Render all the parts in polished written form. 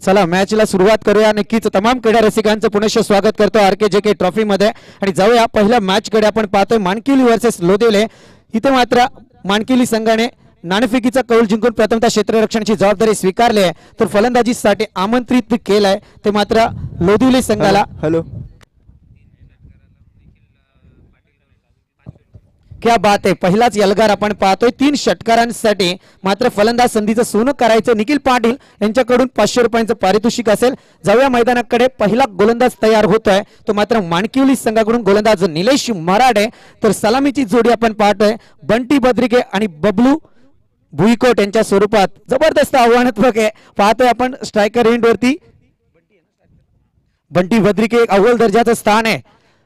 चला मॅचला सुरुवात करूया। नक्कीच तमाम क्रीडा रसिकांचं पुनश्च स्वागत करतो RKJK ट्रॉफी मध्ये आणि जाऊया पहिल्या मॅच कडे। आपण पाहतोय मानकिवली वर्सेस लोदिवले। इथे मात्र मानकिवली संघाने नाणेफेकीचा कौल जिंकून प्रथमतः क्षेत्ररक्षणाची जबाबदारी स्वीकारली आहे, तर फलंदाजीसाठी आमंत्रित केलाय ते मात्र लोदिवले संघाला। हॅलो क्या बात आहे, पहिलाच यलगार आपण पाहतोय 3 षटकारांसाठी मात्र फलंदाज संधीचं सोनं करायचं। निखिल पाटील यांच्याकडून 500 रुपयांचं पारितोषिक असेल। जाऊया मैदानाकडे। पहिला गोलंदाज तयार होतोय तो मात्र मानकिवली संघाकडून गोलंदाज निलेश मराडे, तर सलामीची जोडी आपण पाहतोय बंटी बद्रिके आणि बबलू भुईकोट यांच्या स्वरूपात। जबरदस्त आव्हानात्मक आहे। पाहतोय आपण स्ट्रायकर एंड वरती बंटी बद्रिके एक अव्वल दर्जाचं स्थान आहे।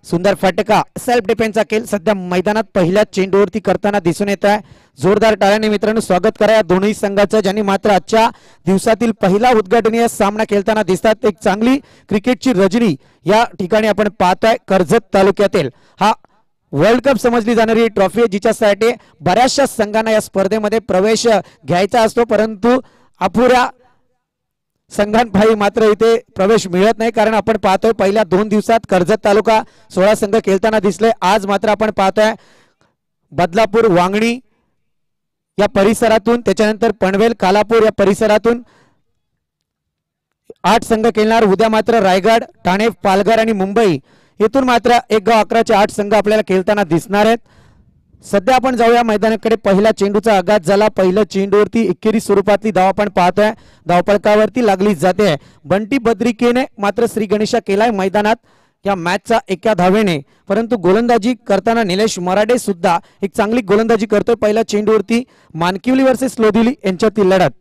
सुंदर फटका सेल्फ डिफेन्सचा खेळ सध्या मैदानात पहिल्या चेंडूवरती करताना दिसून येत आहे। जोरदार टाळ्याने मित्रांनो स्वागत करा या दोन्ही संघाचं, ज्यांनी मात्र आजच्या दिवसातील पहिला उद्घाटनीय सामना खेळताना दिसतात। एक चांगली क्रिकेटची रजनी या ठिकाणी आपण पाहतोय। कर्जत तालुक्यातील हा वर्ल्ड कप समजली जाणारी ट्रॉफी, जिच्यासाठी बऱ्याचशा संघांना या स्पर्धेमध्ये प्रवेश घ्यायचा असतो, परंतु अपुऱ्या संघांपायी मात्र इथे प्रवेश मिळत नाही। कारण आपण पाहतोय पहिल्या 2 दिवसात कर्जत तालुका 16 संघ खेळताना दिसले। आज मात्र आपण पाहतोय बदलापूर वांगणी या परिसरातून, त्याच्यानंतर पनवेल कालापूर या परिसरातून 8 संघ खेळणार। उद्या मात्र रायगड ठाणे पालघर आणि मुंबई येथून मात्र 1 गाव 11 चे 8 संघ आपल्याला खेळताना दिसणार आहेत। सध्या आपण जाऊया मैदानाकडे। पहिला चेंडूचा आघात झाला। पहिल्या चेंडूवरती एकेरी स्वरूपातली धाव आपण पाहतोय। धावफलकावरती लागली जाते। बंटी बद्रिकेने मात्र श्री गणेशा केलाय मैदानात या मॅचचा एका धावेने, परंतु गोलंदाजी करताना निलेश मराडे सुद्धा एक चांगली गोलंदाजी करतोय। पहिल्या चेंडूवरती मानकिवली वर्सेस लोदिवली यांच्यातील लढत।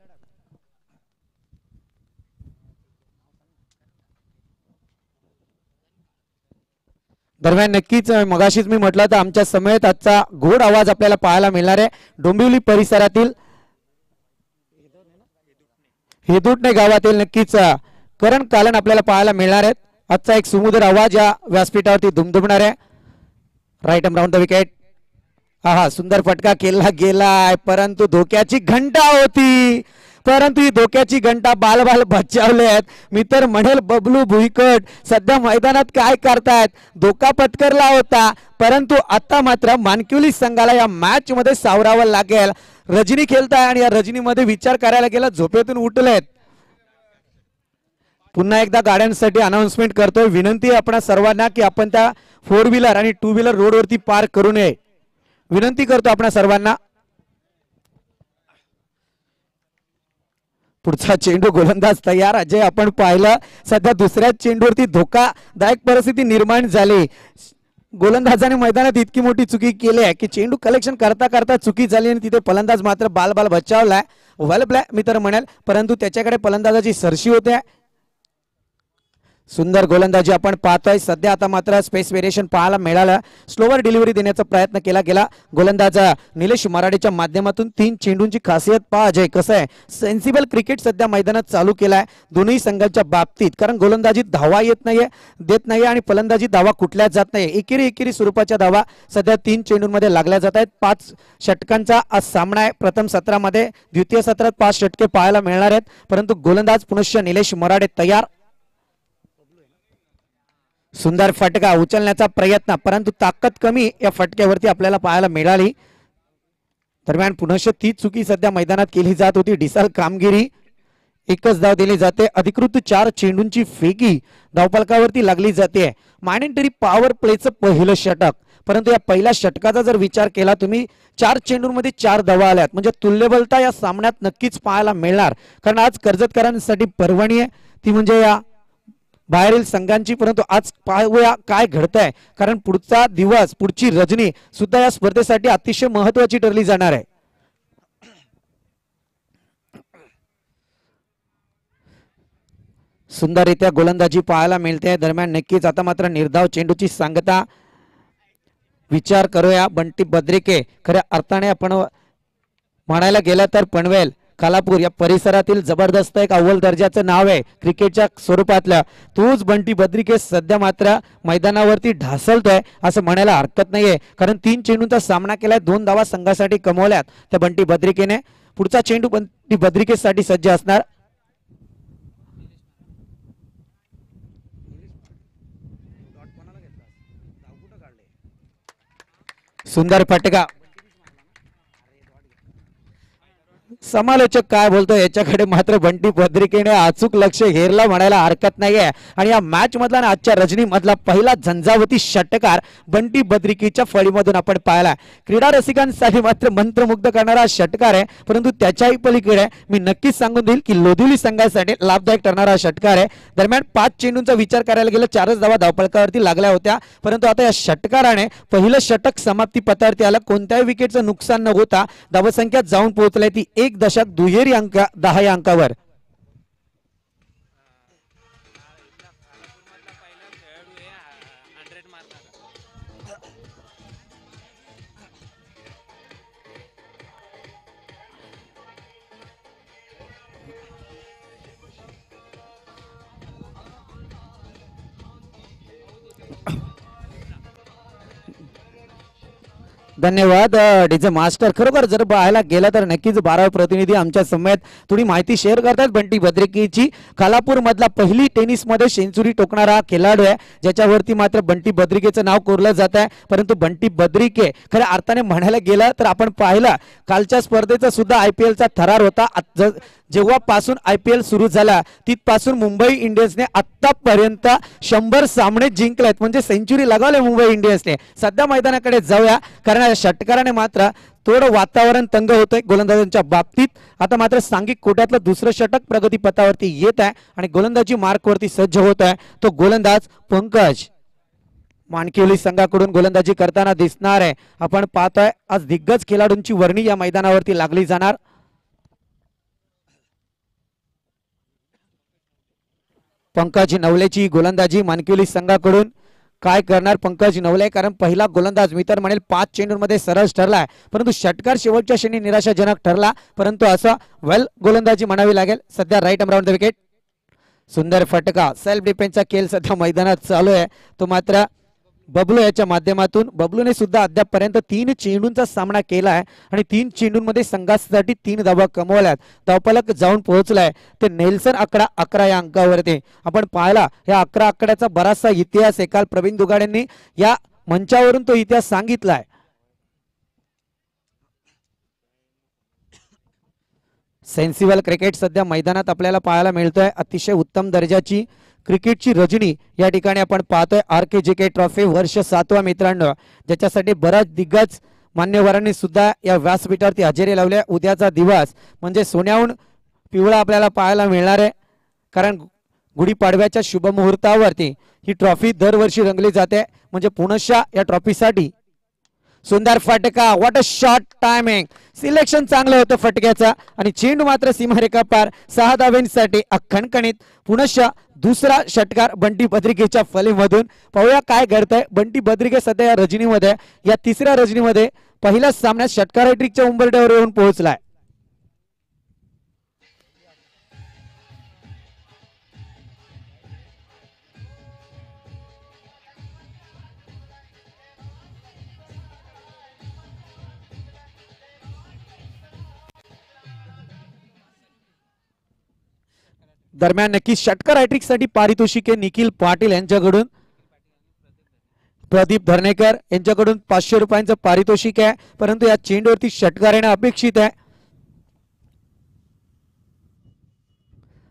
दरम्यान नक्कीच मगाशीच मी म्हटलं तर आमच्या समेत आजचा घोड आवाज आपल्याला पाहायला मिळणार आहे। डोंबिवली परिसरातील हेदुटणे गावातील नक्कीच करण कालन आपल्याला पाहायला मिळणार आहेत। आजचा एक सुमधुर आवाज या व्यासपीठावरती दुमदुमणार आहे। Right arm round the wicket. आहा, सुंदर फटका केला गेलाय, परंतु धोक्याची घंटा होती, परंतु ही धोक्याची घंटा बाल बचावले आहेत। मी तर म्हणेल बबलू भुईकोट सध्या मैदानात काय करतायत। धोका पत्करला होता, परंतु आता मात्र मानकिवली संघाला या मॅच मध्ये सावरावं लागेल। रजनी खेळताय आणि या रजनीमध्ये विचार करायला गेला झोपेतून उठलेत। पुन्हा एकदा गाड्यांसाठी अनाउन्समेंट करतोय। विनंती आहे आपणा सर्वांना की आपण त्या 4 व्हीलर आणि 2 व्हीलर रोडवरती पार्क करू नये, विनंती करतो आपणा सर्वांना। पुढचा चेंडू गोलंदाज तयार। अजय आपण पाहिलं सध्या दुसऱ्या चेंडूवरती धोकादायक परिस्थिती निर्माण झाली। गोलंदाजाने मैदानात इतकी मोठी चुकी केली आहे की चेंडू कलेक्शन करता करता चुकी झाली आणि तिथे फलंदाज मात्र बाल बचावलाय। वेल प्ले मी तर म्हणेल, परंतु त्याच्याकडे फलंदाजाची सरशी होते। सुंदर गोलंदाजी आपण पाहतोय। सध्या आता मात्र स्पेस व्हेरिएशन पाहायला मिळालं। स्लोवर डिलिव्हरी देण्याचा प्रयत्न केला गेला गोलंदाज निलेश मराडेच्या माध्यमातून। 3 चेंडूंची खासियत पहा अजय, कसं आहे सेन्सिबल क्रिकेट सध्या मैदानात चालू केलाय दोन्ही संघांच्या बाबतीत। कारण गोलंदाजीत धावा येत नाहीये, देत नाहीये आणि फलंदाजीत धावा कुठल्याच जात नाही। एकेरी स्वरूपाच्या धावा सध्या 3 चेंडूंमध्ये लागल्या जात आहेत। 5 षटकांचा आज सामना आहे। प्रथम सत्रामध्ये द्वितीय सत्रात 5 षटके पाहायला मिळणार आहेत, परंतु गोलंदाज पुनश्च निलेश मराडे तयार। सुंदर फटका उचलण्याचा प्रयत्न, परंतु ताकद कमी या फटक्यावरती आपल्याला पाहायला मिळाली। दरम्यान पुनश्च ती चुकी सध्या मैदानात केली जात होती। डिसाल कामगिरी, एकच धाव दिली जाते। अधिकृत 4 चेंडूंची फेकी धावफलकावरती लागली जाते। मॅन्डेटरी पॉवर प्लेचं पहिलं षटक, परंतु या पहिल्या षटकाचा जर विचार केला तुम्ही 4 चेंडूंमध्ये 4 धावा आल्यात, म्हणजे तुल्यबलता या सामन्यात नक्कीच पाहायला मिळणार। कारण आज कर्जतकरांसाठी पर्वणी आहे, ती म्हणजे या बाहेरील संघांची। परंतु आज पाहूया काय घडतंय, कारण पुढचा दिवस पुढची रजनी सुद्धा या स्पर्धेसाठी अतिशय महत्त्वाची ठरली जाणार आहे। सुंदररित्या गोलंदाजी पाहायला मिळते। दरम्यान नक्कीच आता मात्र निर्धाव चेंडूची सांगता विचार करूया। बंटी बद्रिके खऱ्या अर्थाने आपण म्हणायला गेलं तर पनवेल कालापूर या परिसरातील जबरदस्त एक अव्वल दर्जाचं नाव आहे क्रिकेटच्या स्वरूपातलं। तोच बंटी बद्रिके सध्या मात्र मैदानावरती ढासळतोय असं म्हणायला हरकत नाहीये, कारण 3 चेंडूंचा सामना केलाय, 2 धावा संघासाठी कमवल्यात त्या बंटी बद्रिकेने। पुढचा चेंडू बंटी बद्रिकेसाठी सज्ज असणार। सुंदर फटका. समालोचक काय बोलतो याच्याकडे मात्र बंटी पद्रिकेने अचूक लक्ष हेरला म्हणायला हरकत नाहीये. आणि या मॅच मधला ना आजच्या रजनी मधला पहिला झंझावती षटकार बंटी बद्रिकेच्या फळीमधून आपण पाहिला. क्रीडा रसिकांसाठी मात्र मंत्रमुग्ध करणारा षटकार आहे, परंतु त्याच्याही पलीकडे मी नक्कीच सांगून देईल की लोधिवली संघासाठी लाभदायक ठरणारा षटकार आहे. दरम्यान 5 चेंडूंचा विचार करायला गेलं 4च धावा धावफलकावरती लागल्या होत्या, परंतु आता या षटकाराने पहिलं षटक समाप्ती पथावरती आलं. कोणत्याही विकेटचं नुकसान न होता धावसंख्या जाऊन पोहोचली ती 1 दशक दुहेरी अंक 10 या अंकावर. धन्यवाद डीजे मास्टर. खरोखर जर पाहायला गेलं तर नक्कीच 12 प्रतिनिधी आमच्या समवेत थोडी माहिती शेअर करतात. बंटी बद्रिकेची खालापूर मधला पहिली टेनिस मध्ये सेंचुरी टोकणारा खेळाडू आहे, ज्याच्यावरती मात्र बंटी बद्रिकेचं नाव कोरलं जात आहे. परंतु बंटी बद्रिके खऱ्या अर्थाने म्हणायला गेलं तर आपण पाहिलं कालच्या स्पर्धेचा सुद्धा IPLचा थरार होता. जेव्हापासून IPL सुरू झाला तिथपासून मुंबई इंडियन्सने आतापर्यंत 100 सामने जिंकलेत, म्हणजे सेंचुरी लगावले मुंबई इंडियन्सने. सध्या मैदानाकडे जाऊया, कारण षटकाराने मात्र थोडं वातावरण तंग होतंय गोलंदाजांच्या बाबतीत. आता मात्र सांघिक कोट्यातलं दुसरं षटक प्रगतीपथावरती येत आहे आणि गोलंदाजी मार्कवरती सज्ज होत आहे. तो गोलंदाज पंकज मानकिवली संघाकडून गोलंदाजी करताना दिसणार आहे. आपण पाहतोय आज दिग्गज खेळाडूंची वर्णी या मैदानावरती लागली जाणार. पंकज नवलेची गोलंदाजी मानकिवली संघाकडून काय करणार पंकज नवले, कारण पहिला गोलंदाज मी तर म्हणेल 5 चेंडूंमध्ये सरस ठरलाय, परंतु षटकार शेवटच्या क्षणी निराशाजनक ठरला. परंतु असं वेल गोलंदाजी म्हणावी लागेल. सध्या राईट अराउंड द विकेट. सुंदर फटका. सेल्फ डिफेन्सचा खेळ सध्या मैदानात चालू आहे, तो मात्र बबलू याच्या माध्यमातून. बबलूने सुद्धा अद्यापपर्यंत 3 चेंडूंचा सामना केला आहे आणि 3 चेंडूंमध्ये संघासाठी 3 धावा कमवल्यात. धावफलक जाऊन पोहोचलाय ते नेल्सन आकडा 11 या अंकावरती. आपण पाहिला या 11 आकड्याचा बराचसा इतिहास आहे. काल प्रवीण दुगाड्यांनी या मंचावरून तो इतिहास सांगितलाय. सेन्सिबल क्रिकेट सध्या मैदानात आपल्याला पाहायला मिळतोय. अतिशय उत्तम दर्जाची क्रिकेटची रजनी या ठिकाणी आपण पाहतोय. RKJK ट्रॉफी वर्ष 7वा मित्रांनो, ज्याच्यासाठी बराच दिग्गज मान्यवरांनी सुद्धा या व्यासपीठावरती हजेरी लावल्या. उद्याचा दिवस म्हणजे सोन्याहून पिवळा आपल्याला पाहायला मिळणार आहे, कारण गुढीपाडव्याच्या शुभमुहूर्तावरती ही ट्रॉफी दरवर्षी रंगली जाते. म्हणजे पुनश्च या ट्रॉफीसाठी सुंदर फटका. What a shot timing. Selection चांगलं होतं फटक्याचा आणि चेंडू मात्र सीमारेखा पार 6 धावांसाठी खणखणीत. पुनश्च दुसरा षटकार बंटी बद्रिकेच्या फलीमधून. पाहूया काय घडतंय. बंटी बद्रिके सध्या या रजनीमध्ये, या तिसऱ्या रजनीमध्ये पहिल्याच सामन्यात षटकार हॅट्रिकच्या उंबरठ्यावर येऊन पोहोचलाय. दरम्यान नक्कीच षटकार हॅट्रिक साठी पारितोषिके निखिल पाटील यांच्याकडून, प्रदीप धर्णेकर यांच्याकडून 500 रुपयांचं पारितोषिक आहे. परंतु या चेंडूवरती षटकार येणं अपेक्षित आहे.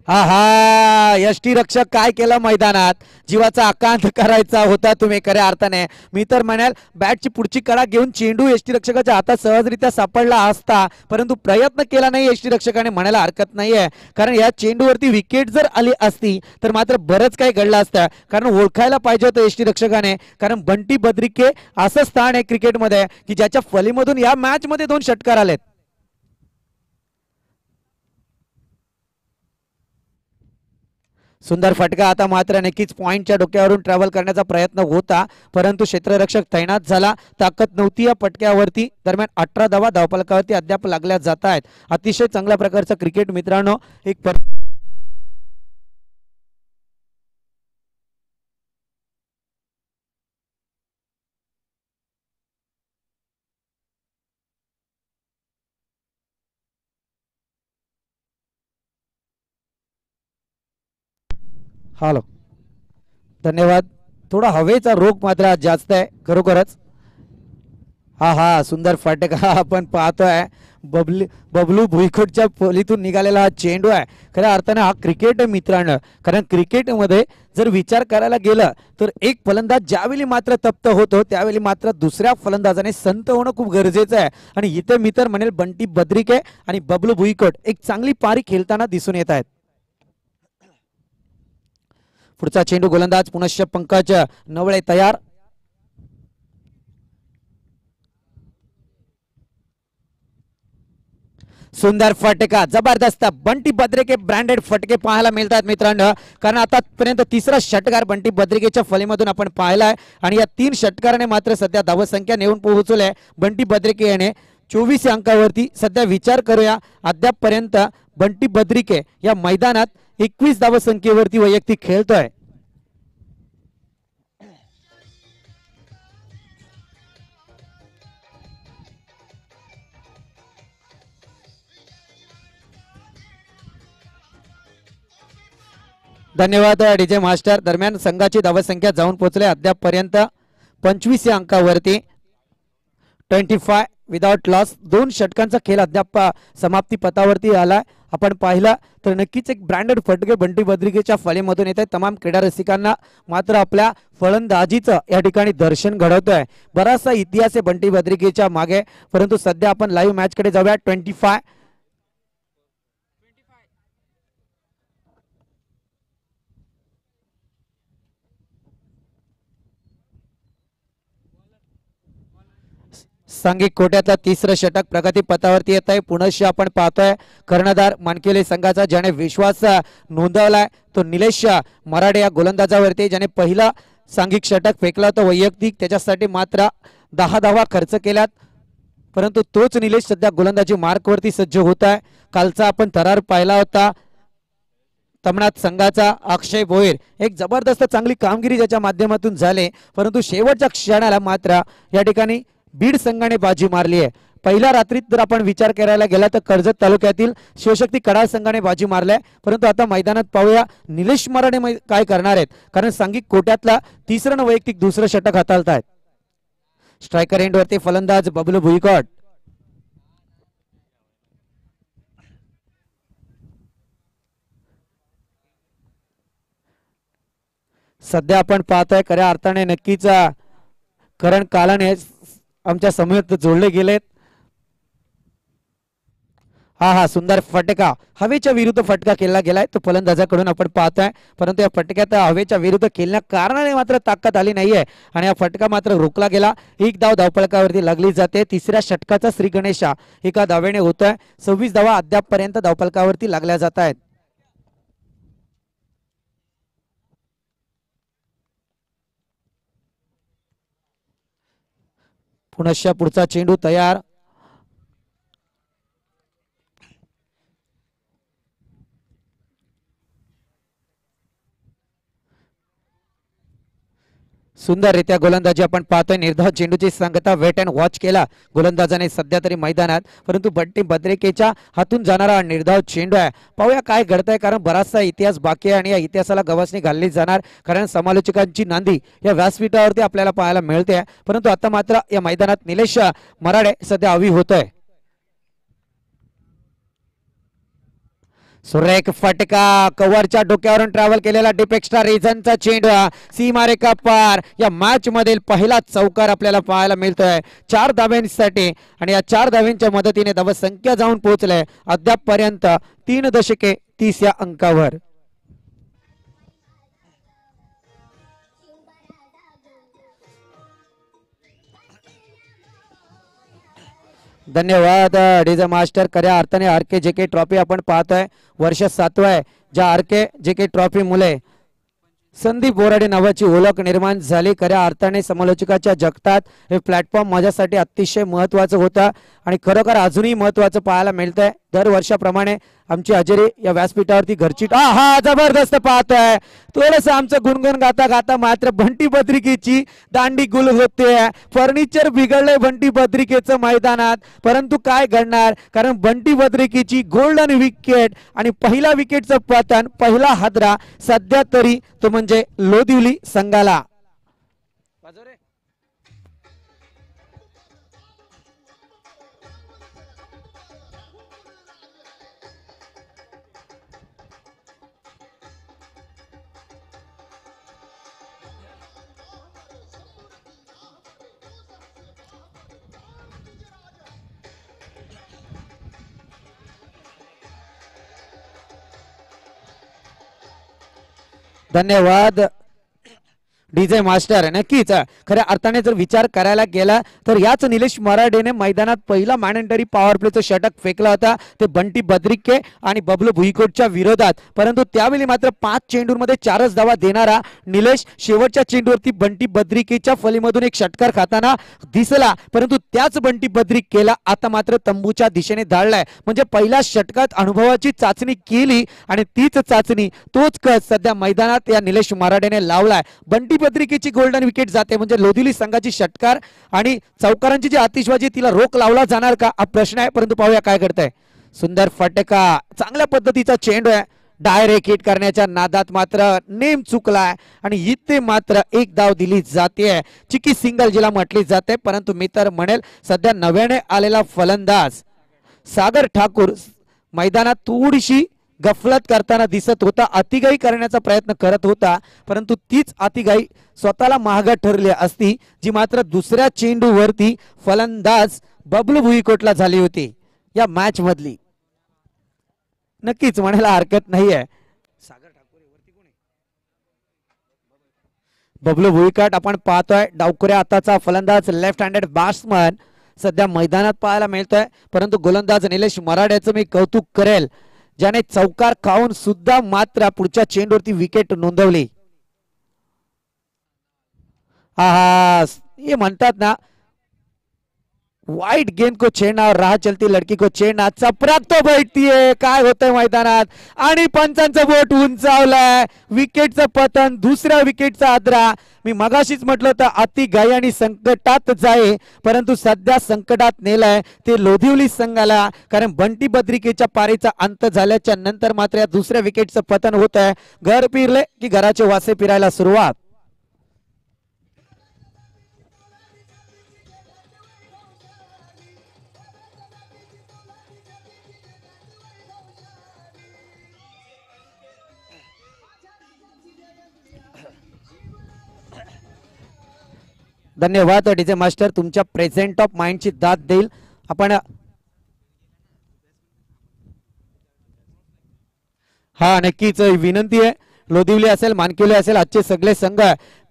हा यष्टीरक्षक काय केलं मैदानात. जीवाचा आकांत करायचा होता तुम्ही खऱ्या अर्थाने. मी तर म्हणाल बॅटची पुढची कडा घेऊन चेंडू यष्टीरक्षकाच्या हातात सहजरित्या सापडला असता, परंतु प्रयत्न केला नाही यष्टीरक्षकाने म्हणायला हरकत नाहीये. कारण या चेंडूवरती विकेट जर आली असती तर मात्र बरंच काही घडलं असतं. कारण ओळखायला पाहिजे होतं यष्टीरक्षकाने, कारण बंटी बद्रिके असं स्थान आहे क्रिकेटमध्ये की ज्याच्या फलीमधून या मॅच मध्ये 2 षटकार आलेत. सुंदर फटका. आता मात्र नक्कीच पॉइंटच्या डोक्यावरून ट्रॅव्हल करण्याचा प्रयत्न होता, परंतु क्षेत्ररक्षक तैनात झाला. ताकद नव्हती या पटक्यावरती. दरम्यान 18 धावा धावफलकावरती अद्याप लागल्या जात आहेत. अतिशय चांगल्या प्रकारचं क्रिकेट मित्रांनो. एक हॅलो, धन्यवाद. थोडा हवेचा रोग मात्र आज जास्त आहे खरोखरच. हा हा सुंदर फटका आपण पाहतोय. बबलू भुईकोटच्या पोलीतून निघालेला हा चेंडू आहे. खऱ्या अर्थाने हा क्रिकेट मित्रांनो, कारण क्रिकेटमध्ये जर विचार करायला गेलं तर एक फलंदाज ज्यावेळी मात्र तप्त होतो त्यावेळी मात्र दुसऱ्या फलंदाजाने संत होणं खूप गरजेचं आहे. आणि इथे मी तर म्हणेल बंटी बद्रिके आणि बबलू भुईकोट एक चांगली पारी खेळताना दिसून येत आहेत. पुढचा चेंडू गोलंदाज पुनश्च पंकज नवळे तयार. सुंदर फटका, जबरदस्त बंटी बद्रिके ब्रँडेड फटके पाहायला मिळतात मित्रांनो. कारण आतापर्यंत तिसरा षटकार बंटी बद्रिकेच्या फलीमधून आपण पाहिलाय आणि या 3 षटकाराने मात्र सध्या धावसंख्या नेऊन पोहोचवले बंटी बद्रिके याने 24 अंकावरती. सध्या विचार करूया अद्यापपर्यंत बंटी बद्रिके या मैदानात 21 धावसंख्येवरती वैयक्तिक खेळतोय. धन्यवाद डीजे मास्टर. दरम्यान संघाची धावसंख्या जाऊन पोहोचले अद्यापपर्यंत 25 अंकावरती. 25 विदाउट लॉस. 2 षटकांचा खेळ अद्याप समाप्ती पथावरती आला. आपण पाहिला तर नक्कीच एक ब्रँडेड फटके बंटी बद्रिकेच्या फलीमधून येत आहे. तमाम क्रीडा रसिकांना मात्र आपल्या फलंदाजीचं या ठिकाणी दर्शन घडवतोय. बराचसा इतिहास आहे बंटी बद्रिकेच्या मागे, परंतु सध्या आपण लाईव्ह मॅच कडे जाऊया. 25 सांघिक कोट्यातला तिसरं षटक प्रगती पथावरती येत आहे. पुनश्च आपण पाहतोय कर्णधार मानकेले संघाचा ज्याने विश्वास नोंदवलाय तो निलेश मराडे या गोलंदाजावरती, ज्याने पहिला सांघिक षटक फेकला होता वैयक्तिक. त्याच्यासाठी मात्र 10 धावा खर्च केल्यात, परंतु तोच निलेश सध्या गोलंदाजी मार्कवरती सज्ज होत आहे. कालचा आपण थरार पाहिला होता तमनाथ संघाचा अक्षय भोईर, एक जबरदस्त चांगली कामगिरी ज्याच्या माध्यमातून झाले, परंतु शेवटच्या क्षणाला मात्र या ठिकाणी बीड संघाने बाजी मारली आहे. पहिल्या रात्रीत जर आपण विचार करायला गेला तर कर्जत तालुक्यातील शिवशक्ती कडाळ संघाने बाजी मारल्या, परंतु आता मैदानात पाहूया निलेश मराडे काय करणार आहेत. कारण सांघिक कोट्यातला तिसरं वैयक्तिक दुसरं षटक हाताळतायत. स्ट्रायकर एंडवरती फलंदाज बबलू भुईकोट. सध्या आपण पाहतोय खऱ्या अर्थाने नक्कीच करण कालाने आमच्या समोर जोडले गेलेत. हा हा सुंदर फटका, हवेच्या विरुद्ध फटका केला गेलाय तो फलंदाजाकडून आपण पाहतोय, परंतु या फटक्यात हवेच्या विरुद्ध केल्या कारणाने मात्र ताकद आली नाहीये आणि हा फटका मात्र रोखला गेला. 1 धाव धावफलकावरती लागली जाते. तिसऱ्या षटकाचा श्री गणेशा एका धावेने होतोय. 26 धावा अद्यापपर्यंत धावफलकावरती लागल्या जात आहेत. पुनश्च पुढचा चेंडू तयार. सुंदररित्या गोलंदाजी आपण पाहतोय. निर्धाव चेंडूची सांगता वेट अँड वॉच केला गोलंदाजाने सध्या तरी मैदानात, परंतु बंटी बद्रिकेच्या हातून जाणारा निर्धाव चेंडू आहे. पाहूया काय घडतंय, कारण बराचसा इतिहास बाकी आहे आणि या इतिहासाला गवसणी घालली जाणार, कारण समालोचकांची नांदी या व्यासपीठावरती आपल्याला पाहायला मिळते. परंतु आता मात्र या मैदानात निलेश मराडे सध्या हवी होतोय. सुरेख फटका, कव्हरच्या डोक्यावरून ट्रॅव्हल केलेला डीप एक्स्ट्रा रिझनचा चेंडू सीमारेखा पार. या मॅच मधील पहिला चौकार आपल्याला पाहायला मिळतोय 4 धाव्यांसाठी आणि या 4 धाव्यांच्या मदतीने धावसंख्या जाऊन पोहोचले अद्यापपर्यंत 3 दशके 30 या अंकावर. धन्यवाद डीजे मास्टर. खऱ्या अर्थाने आरके जेके ट्रॉफी आपण पाहतोय, वर्ष 7वं आहे ज्या आरके जेके ट्रॉफी मुळे संदीप बोराडे नावाची ओळख निर्माण झाली. खऱ्या अर्थाने समालोचकाच्या जगतात हे प्लॅटफॉर्म माझ्यासाठी अतिशय महत्त्वाचं होतं आणि खरोखर अजूनही महत्त्वाचं पाहायला मिळतंय. दरवर्षाप्रमाणे आमची हजेरी या व्यासपीठावरती घरची. हा जबरदस्त पाहतोय. थोडंसं आमचं गुणगुण गाता गाता मात्र बंटी बद्रिकेची दांडी गुल होते. फर्निचर बिघडले बंटी बद्रिकेचं मैदानात, परंतु काय घडणार, कारण बंटी बद्रिकेची गोल्डन विकेट आणि पहिला विकेटचं पतन, पहिला हादरा सध्या तरी तो म्हणजे लोदिवली संघाला. धन्यवाद डीजे मास्टर. नक्कीच खऱ्या अर्थाने जर विचार करायला गेला तर याच निलेश मराडेने मैदानात पहिला मॅनेंटरी पॉवर प्लेचं षटक फेकला होता ते बंटी बद्रिके आणि बबलू भुईकोटच्या विरोधात. परंतु त्यावेळी मात्र 5 चेंडूंमध्ये 4च धावा देणारा निलेश शेवटच्या चेंडूवरती बंटी बद्रिकेच्या फलीमधून एक षटकार खाताना दिसला. परंतु त्याच बंटी बद्रिकेला आता मात्र तंबूच्या दिशेने धाडलाय. म्हणजे पहिल्या षटकात अनुभवाची चाचणी केली आणि तीच चाचणी तोच कस सध्या मैदानात या निलेश मराडेने लावलाय. बंटी पत्रिकेची गोल्डन विकेट जाते म्हणजे लोधिवली संघाची षटकार आणि चौकारांची जी आतिषबाजी तिला रोख लावला जाणार का हा प्रश्न आहे. परंतु पाहूया काय करताय. सुंदर फटका चांगल्या पद्धतीचा चेंडू आहे. डायरेक्ट हिट करण्याच्या नादात मात्र नेम चुकलाय आणि इथे मात्र एक धाव दिली जाते. चिकी सिंगल जिला म्हटली जाते. परंतु मी तर म्हणेल सध्या नव्याने आलेला फलंदाज सागर ठाकूर मैदानात थोडीशी गफलत करताना दिसत होता. अतिगाई करण्याचा प्रयत्न करत होता. परंतु तीच अतिगाई स्वतःला महागा ठरली असती जी मात्र दुसऱ्या चेंडूवरती फलंदाज बबलू भुईकोटला झाली होती या मॅच मधली. नक्कीच म्हणायला हरकत नाहीये. सागर ठाकूर वरती कोण आहे? बबलू भुईकोट आपण पाहतोय. डावखुऱ्या हाताचा फलंदाज लेफ्ट हँडेड बॅट्समन सध्या मैदानात पाहायला मिळतोय. परंतु गोलंदाज निलेश मराडेचं मी कौतुक करेल ज्याने चौकार खाऊन सुद्धा मात्र पुढच्या चेंडूवरती विकेट नोंदवली. हा हे म्हणतात ना वाईट गेंद को छेडना राह चलती लड़की को छेडना. चपराक तो बैठतीये. काय होतंय मैदानात आणि पंचांचं बोट उंचावलंय. विकेटचं पतन दुसऱ्या विकेटचा आदरा. मी मगाशीच म्हटलं तर अति गाय आणि संकटात जाये परंतु सध्या संकटात नेलाय ते लोधिवली संघाला. कारण बंटी बद्रिकेच्या पारीचा अंत झाल्याच्या नंतर मात्र या दुसऱ्या विकेटचं पतन होत आहे. घर फिरले की घराचे वासे फिरायला सुरुवात. धन्यवाद डीजे मास्टर तुमच्या प्रेझेंट ऑफ माइंडची दाद देईल. आपण हा नक्कीच विनंती आहे. लोधिवली असेल मानकिवली असेल आजचे सगळे संघ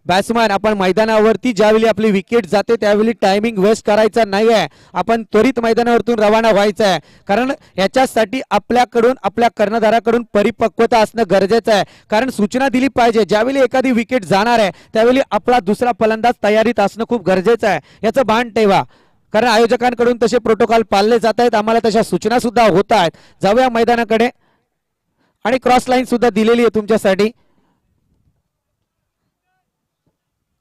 बॅट्समॅन आपण मैदानावरती ज्यावेळी आपली विकेट जाते त्यावेळी टायमिंग वेस्ट करायचा नाही आहे. आपण त्वरित मैदानावरतून रवाना व्हायचं आहे. कारण याच्यासाठी आपल्याकडून आपल्या कर्णधाराकडून परिपक्वता असणं गरजेचं आहे. कारण सूचना दिली पाहिजे ज्यावेळी एखादी विकेट जाणार आहे त्यावेळी आपला दुसरा फलंदाज तयारीत असणं खूप गरजेचं आहे. याचं भान ठेवा. कारण आयोजकांकडून तसे प्रोटोकॉल पाळले जात आहेत. आम्हाला तशा सूचना सुद्धा होत आहेत. जाऊया मैदानाकडे आणि क्रॉस लाईन सुद्धा दिलेली आहे तुमच्यासाठी.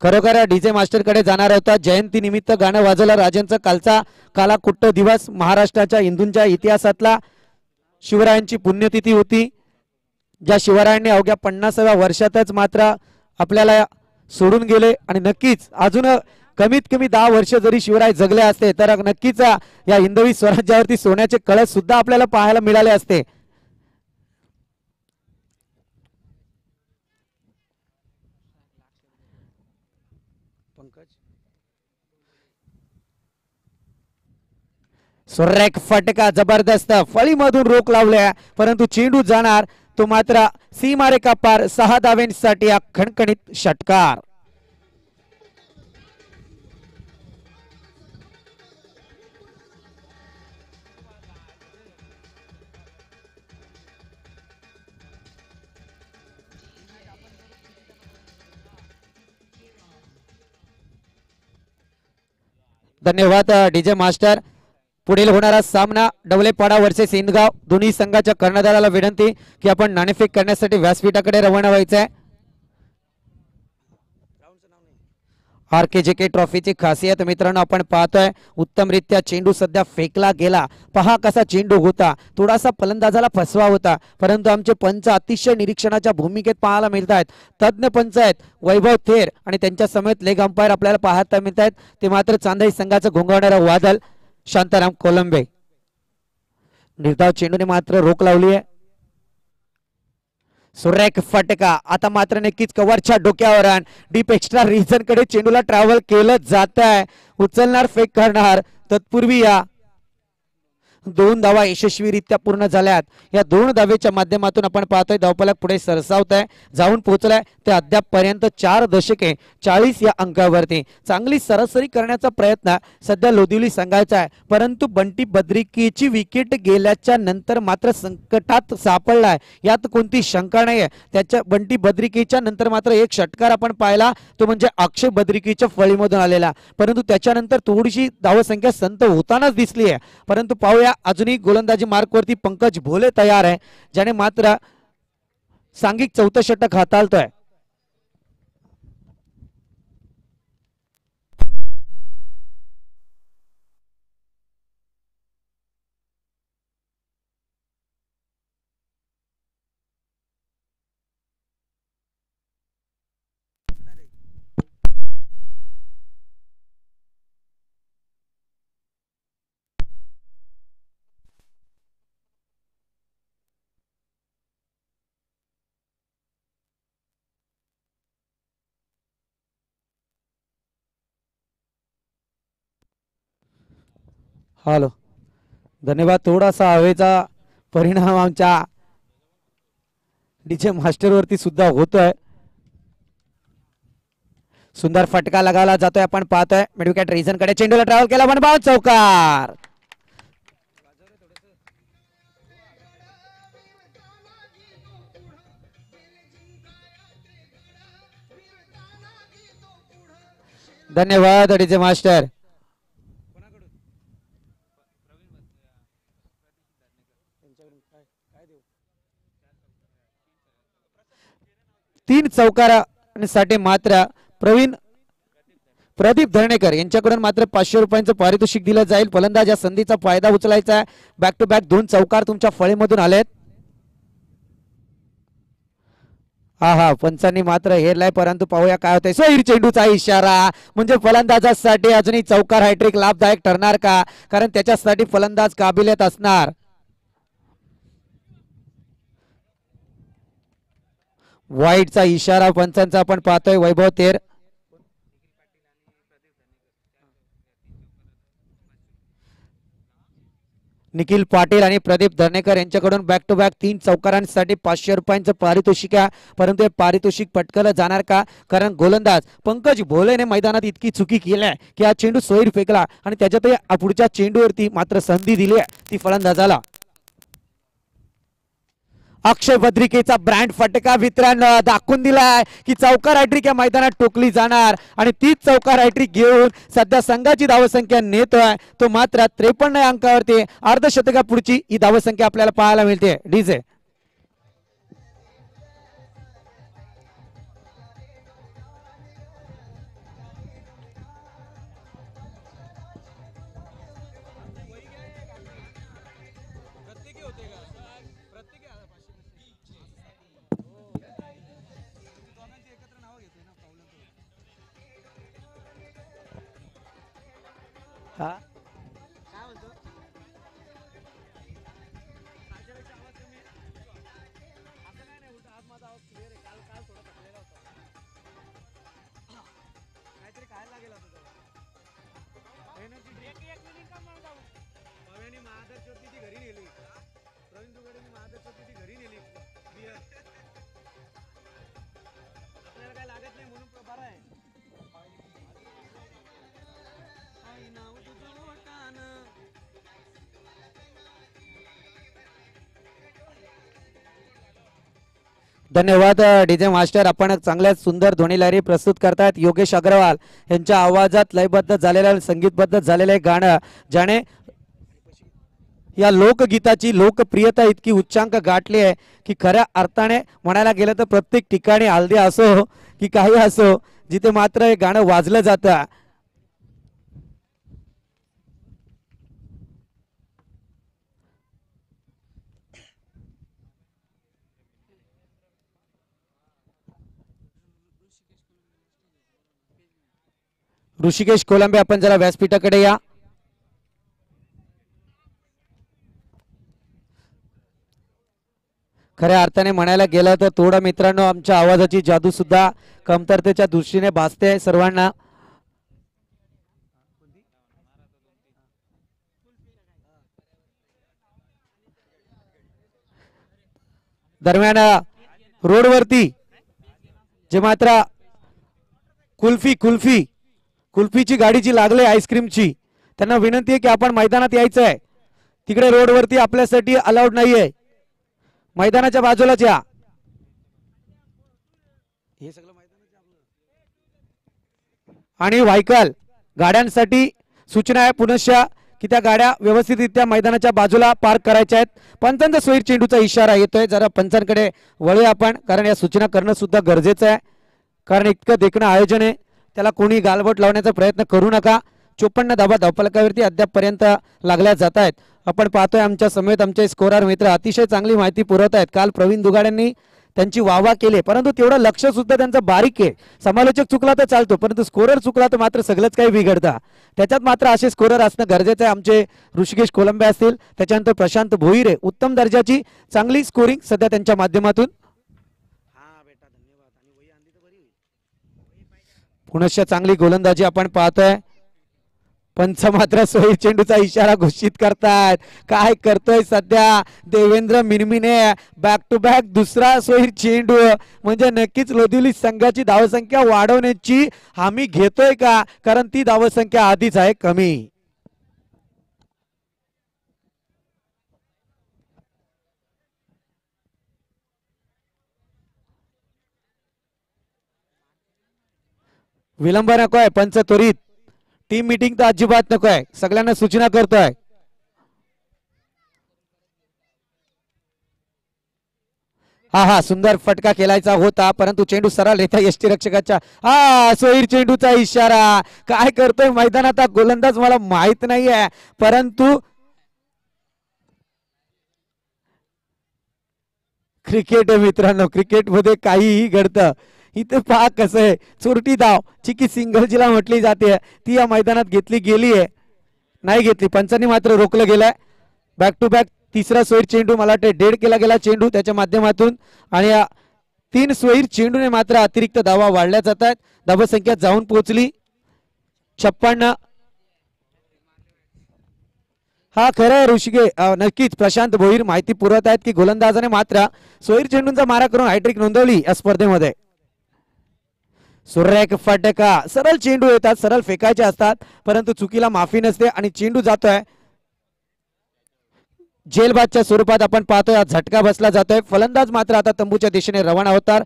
खरोखर डीजे मास्टर कडे जाणार होता. जयंती निमित्त गाणं वाजवलं राजांचा कालचा काला कुट्ट दिवस. महाराष्ट्राच्या हिंदूंच्या इतिहासातला शिवरायांची पुण्यतिथी होती. ज्या शिवरायांनी अवघ्या 50व्या वर्षातच मात्र आपल्याला सोडून गेले आणि नक्कीच अजून कमीत कमी 10 वर्ष जरी शिवराय जगले असते तर नक्कीच या हिंदवी स्वराज्यावरती सोन्याचे कळस सुद्धा आपल्याला पाहायला मिळाले असते. सुरेख फटका जबरदस्त फळीमधून रोख लावल्या परंतु चेंडू जाणार तो मात्र सीमारेखा पार. 6 धावांसाठी हा खणखणीत षटकार. धन्यवाद डीजे मास्टर. पुढील होणारा सामना डवलेपाडा वर्सेस इंदगाव. दोन्ही संघाच्या कर्णधाराला विनंती की आपण नाणेफेक करण्यासाठी व्यासपीठाकडे रवाना व्हायचं आहे. RKJK ट्रॉफीची खासियत मित्रांनो आपण पाहतोय उत्तमरित्या चेंडू सध्या फेकला गेला. पहा कसा चेंडू होता. थोडासा फलंदाजाला फसवा होता परंतु आमचे पंच अतिशय निरीक्षणाच्या भूमिकेत पाहायला मिळत आहेत. तज्ञ पंच आहेत वैभव थेर आणि त्यांच्या समेत लेग अंपायर आपल्याला पाहता मिळत आहेत. ते मात्र चांदई संघाचं घोंगावणारं वादळ शांताराम कोलंबे. निर्धाव चेंडूने मात्र रोख लावली आहे. सुरेख फटका आता मात्र नक्कीच कव्हरच्या डोक्यावर डीप एक्स्ट्रा रिजन कडे चेंडूला ट्रॅव्हल केलं जात आहे. उचलणार फेक करणार तत्पूर्वी या 2 धावा यशस्वीरित्या पूर्ण झाल्यात। या 2 धावेच्या माध्यमातून आपण पाहतोय धावफलक पुढे सरसावत आहे, जाऊन पोहोचलाय ते अद्याप पर्यंत 4 दशके 40 या अंकावरती। चांगली सरासरी करण्याचा प्रयत्न सध्या लोधिवली संघाचा आहे, परंतु बंटी बद्रिकीची विकेट गेल्याच्या नंतर मात्र संकटात सापडलाय, यात कोणती शंका नाहीये। त्याच्या बंटी बद्रिकीच्या नंतर मात्र एक षटकार आपण पाहिला, तो म्हणजे अक्षय बद्रिकीच्या फळीमधून आलेला, परंतु त्याच्यानंतर थोडीशी धावसंख्या संत होतानाच दिसली आहे। परंतु पाहूया अजूनही गोलंदाजी मार्कवरती पंकज भोले तयार आहे, ज्याने मात्र सांघिक 4थं षटक हाताळतोय। हॅलो, धन्यवाद। थोडासा हवेचा परिणाम आमच्या डीजे मास्टर वरती सुद्धा होतोय। सुंदर फटका लगावला जातोय, आपण पाहतोय मिडविकेट रीजन कडे चेंडूला ट्रॅव्हल केला, पण बाउंस चौकार। धन्यवाद डीजे मास्टर। 3 चौकारांसाठी मात्र प्रदीप धरणेकर यांच्याकडून मात्र 500 रुपयांचं पारितोषिक दिलं जाईल। फलंदाज या संधीचा फायदा उचलायचा आहे। बॅक टू बॅक 2 चौकार तुमच्या फळीमधून आलेत। हा पंचांनी मात्र हेरलाय, परंतु पाहूया काय होतंय। सोयीर चेंडूचा इशारा म्हणजे फलंदाजासाठी अजूनही चौकार हॅट्रिक लाभदायक ठरणार का, कारण त्याच्यासाठी फलंदाज काबिलियत असणार। वाईटचा इशारा पंचांचा आपण पाहतोय। वैभव तेर, निखिल पाटील आणि प्रदीप धरणेकर यांच्याकडून बॅक टू बॅक 3 चौकारांसाठी 500 रुपयांचं पारितोषिक आहे, परंतु हे पारितोषिक पटकलं जाणार का, कारण गोलंदाज पंकज भोलेने मैदानात इतकी चुकी केली आहे की हा चेंडू सोयीर फेकला आणि त्याच्यातही पुढच्या चेंडूवरती मात्र संधी दिली आहे ती फलंदाजाला। अक्षय बद्रिकेचा ब्रँड फटका मित्रांनो दाखवून दिलाय की चौकार हॅट्रिक या मैदानात टोकली जाणार आणि तीच चौकार हॅट्रिक घेऊन सध्या संघाची धावसंख्या नेतोय तो मात्र 53 अंकावरती। अर्धशतका पुढची ही धावसंख्या आपल्याला पाहायला मिळते। डीजे धन्यवाद डीजे मास्टर। आपण चांगल्या सुंदर ध्वनी लहरी प्रस्तुत करतायत। योगेश अग्रवाल यांच्या आवाजात लयबद्ध झालेलं संगीतबद्ध झालेले गाणं, ज्याने या लोकगीताची लोकप्रियता इतकी उच्चांक गाठली आहे की खऱ्या अर्थाने म्हणायला गेलं तर प्रत्येक ठिकाणी हल्दी असो की काही असो जिथे मात्र हे गाणं वाजलं जातं। ऋषिकेश कोलंबे आपण जरा व्यासपीठाकडे या। खऱ्या अर्थाने म्हणायला गेलं तर थोडं मित्रांनो आमच्या आवाजाची जादू सुद्धा कमतरतेच्या दृष्टीने भासते सर्वांना। दरम्यान रोडवरती जे मात्र कुल्फीची गाडी जी लागले आईस्क्रीमची, त्यांना विनंती आहे की आपण मैदानात यायचं आहे. तिकडे रोडवरती आपल्यासाठी अलाउड नाहीये, मैदानाच्या बाजूलाच या. हे सगळं आणि व्हायकल गाड्यांसाठी सूचना आहे पुनश्च की त्या गाड्या व्यवस्थितरित्या मैदानाच्या बाजूला पार्क करायच्या आहेत. पंचांचा सोयीर चेंडूचा इशारा येतोय. जरा पंचांकडे वळूया आपण, कारण या सूचना करणं सुद्धा गरजेचं आहे. कारण इतकं देखणं आयोजन आहे, त्याला कोणी गालबोट लावण्याचा प्रयत्न करू नका. 54 धाबा धावफलकावरती अद्यापपर्यंत लागल्या जात आहेत. आपण पाहतोय आमच्या समेत आमचे स्कोरर मित्र अतिशय चांगली माहिती पुरवत आहेत. काल प्रवीण दुगाड्यांनी त्यांची वाहवा केली, परंतु तेवढं लक्ष सुद्धा त्यांचं बारीक आहे. समालोचक चुकला तर चालतो, परंतु स्कोरर चुकला तर मात्र सगळंच काही बिघडतं. त्याच्यात मात्र असे स्कोरर असणं गरजेचं आहे. आमचे ऋषिकेश कोलंबे असतील, त्याच्यानंतर प्रशांत भोईरे, उत्तम दर्जाची चांगली स्कोरिंग सध्या त्यांच्या माध्यमातून. पुनश्च चांगली गोलंदाजी आपण पाहतोय. पंच मात्र सोयीर चेंडूचा इशारा घोषित करतायत. काय करतोय सध्या देवेंद्र मिनमिने, बॅक टू बॅक दुसरा सोयीर चेंडू, म्हणजे नक्कीच लोधिवली संघाची धावसंख्या वाढवण्याची हमी घेतोय का, कारण ती धावसंख्या आधीच आहे कमी. विलंब नकोय, पंच त्वरित. टीम मीटिंग तर अजिबात नकोय, सगळ्यांना सूचना करतोय. हा सुंदर फटका खेळायचा होता, परंतु चेंडू सरळ येत्या यष्टी रक्षकाच्या. सोयीर चेंडूचा इशारा. काय करतोय मैदानात गोलंदाज मला माहित नाहीये, परंतु क्रिकेट मित्रांनो, क्रिकेटमध्ये काहीही घडतं. इथे पहा कसं आहे, चोरटी धाव चिकी सिंगल जिला म्हटली जाते ती या मैदानात घेतली गेली आहे, नाही घेतली. पंचांनी मात्र रोखलं गेलंय. बॅक टू बॅक तिसरा सोयीर चेंडू, मला वाटतं डेड केला गेला चेंडू त्याच्या माध्यमातून, आणि या 3 सोयीर चेंडूने मात्र अतिरिक्त धावा वाढल्या जात आहेत. धावसंख्या जाऊन पोहोचली 56. हा खरं आहे ऋषिके, नक्कीच प्रशांत भोईर माहिती पुरवत आहेत की गोलंदाजाने मात्र सोयीर चेंडूंचा मारा करून हॅट्रिक नोंदवली या स्पर्धेमध्ये. सुरेख फटका, सरळ चेंडू येतात, सरळ फेकायचे असतात, परंतु चुकीला माफी नसते आणि चेंडू जातोय जेलबादच्या स्वरूपात. आपण पाहतोय झटका बसला जातोय. फलंदाज मात्र आता तंबूच्या दिशेने रवाना होतात.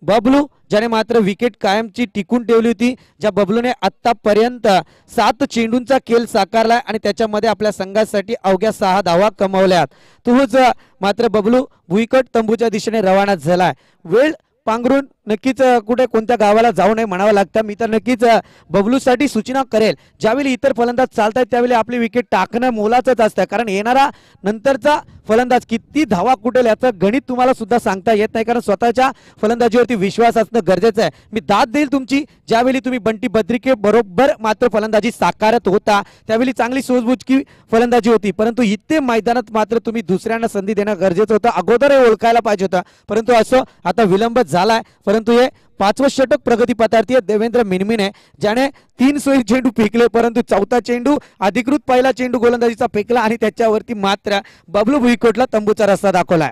बबलू ज्याने मात्र विकेट कायमची टिकून ठेवली होती, ज्या बबलूने आतापर्यंत 7 चेंडूंचा खेळ साकारलाय आणि त्याच्यामध्ये आपल्या संघासाठी अवघ्या 6 धावा कमावल्यात. तोच मात्र बबलू भुईकोट तंबूच्या दिशेने रवाना झालाय. वेळ पांघरून नक्कीच कुठे कोणत्या गावाला जाऊ नये म्हणावं लागतं. मी तर नक्कीच बबलूसाठी सूचना करेल, ज्यावेळी इतर फलंदाज चालतात त्यावेळी आपली विकेट टाकणं मोलाचंच असतं, कारण येणारा नंतरचा फलंदाज किती धावा कुठेल याचं गणित तुम्हाला सुद्धा सांगता येत नाही, कारण स्वतःच्या फलंदाजीवरती विश्वास असणं गरजेचं आहे. मी दाद देईल तुमची, ज्यावेळी तुम्ही बंटी बद्रिके बरोबर मात्र फलंदाजी साकारत होता त्यावेळी चांगली सूझबूझकी फलंदाजी होती, परंतु इथे मैदानात मात्र तुम्ही दुसऱ्यांना संधी देणं गरजेचं होतं. अगोदर हे ओळखायला पाहिजे होतं, परंतु असं आता विलंब झालाय. परंतु हे 5वं षटक प्रगतीपथावरती देवेंद्र मिनमिने, ज्याने 3 सोयीर चेंडू फेकले, परंतु 4था चेंडू अधिकृत पहिला चेंडू गोलंदाजीचा फेकला आणि त्याच्यावरती मात्र बबलू भुईकोटला तंबूचा रस्ता दाखवलाय.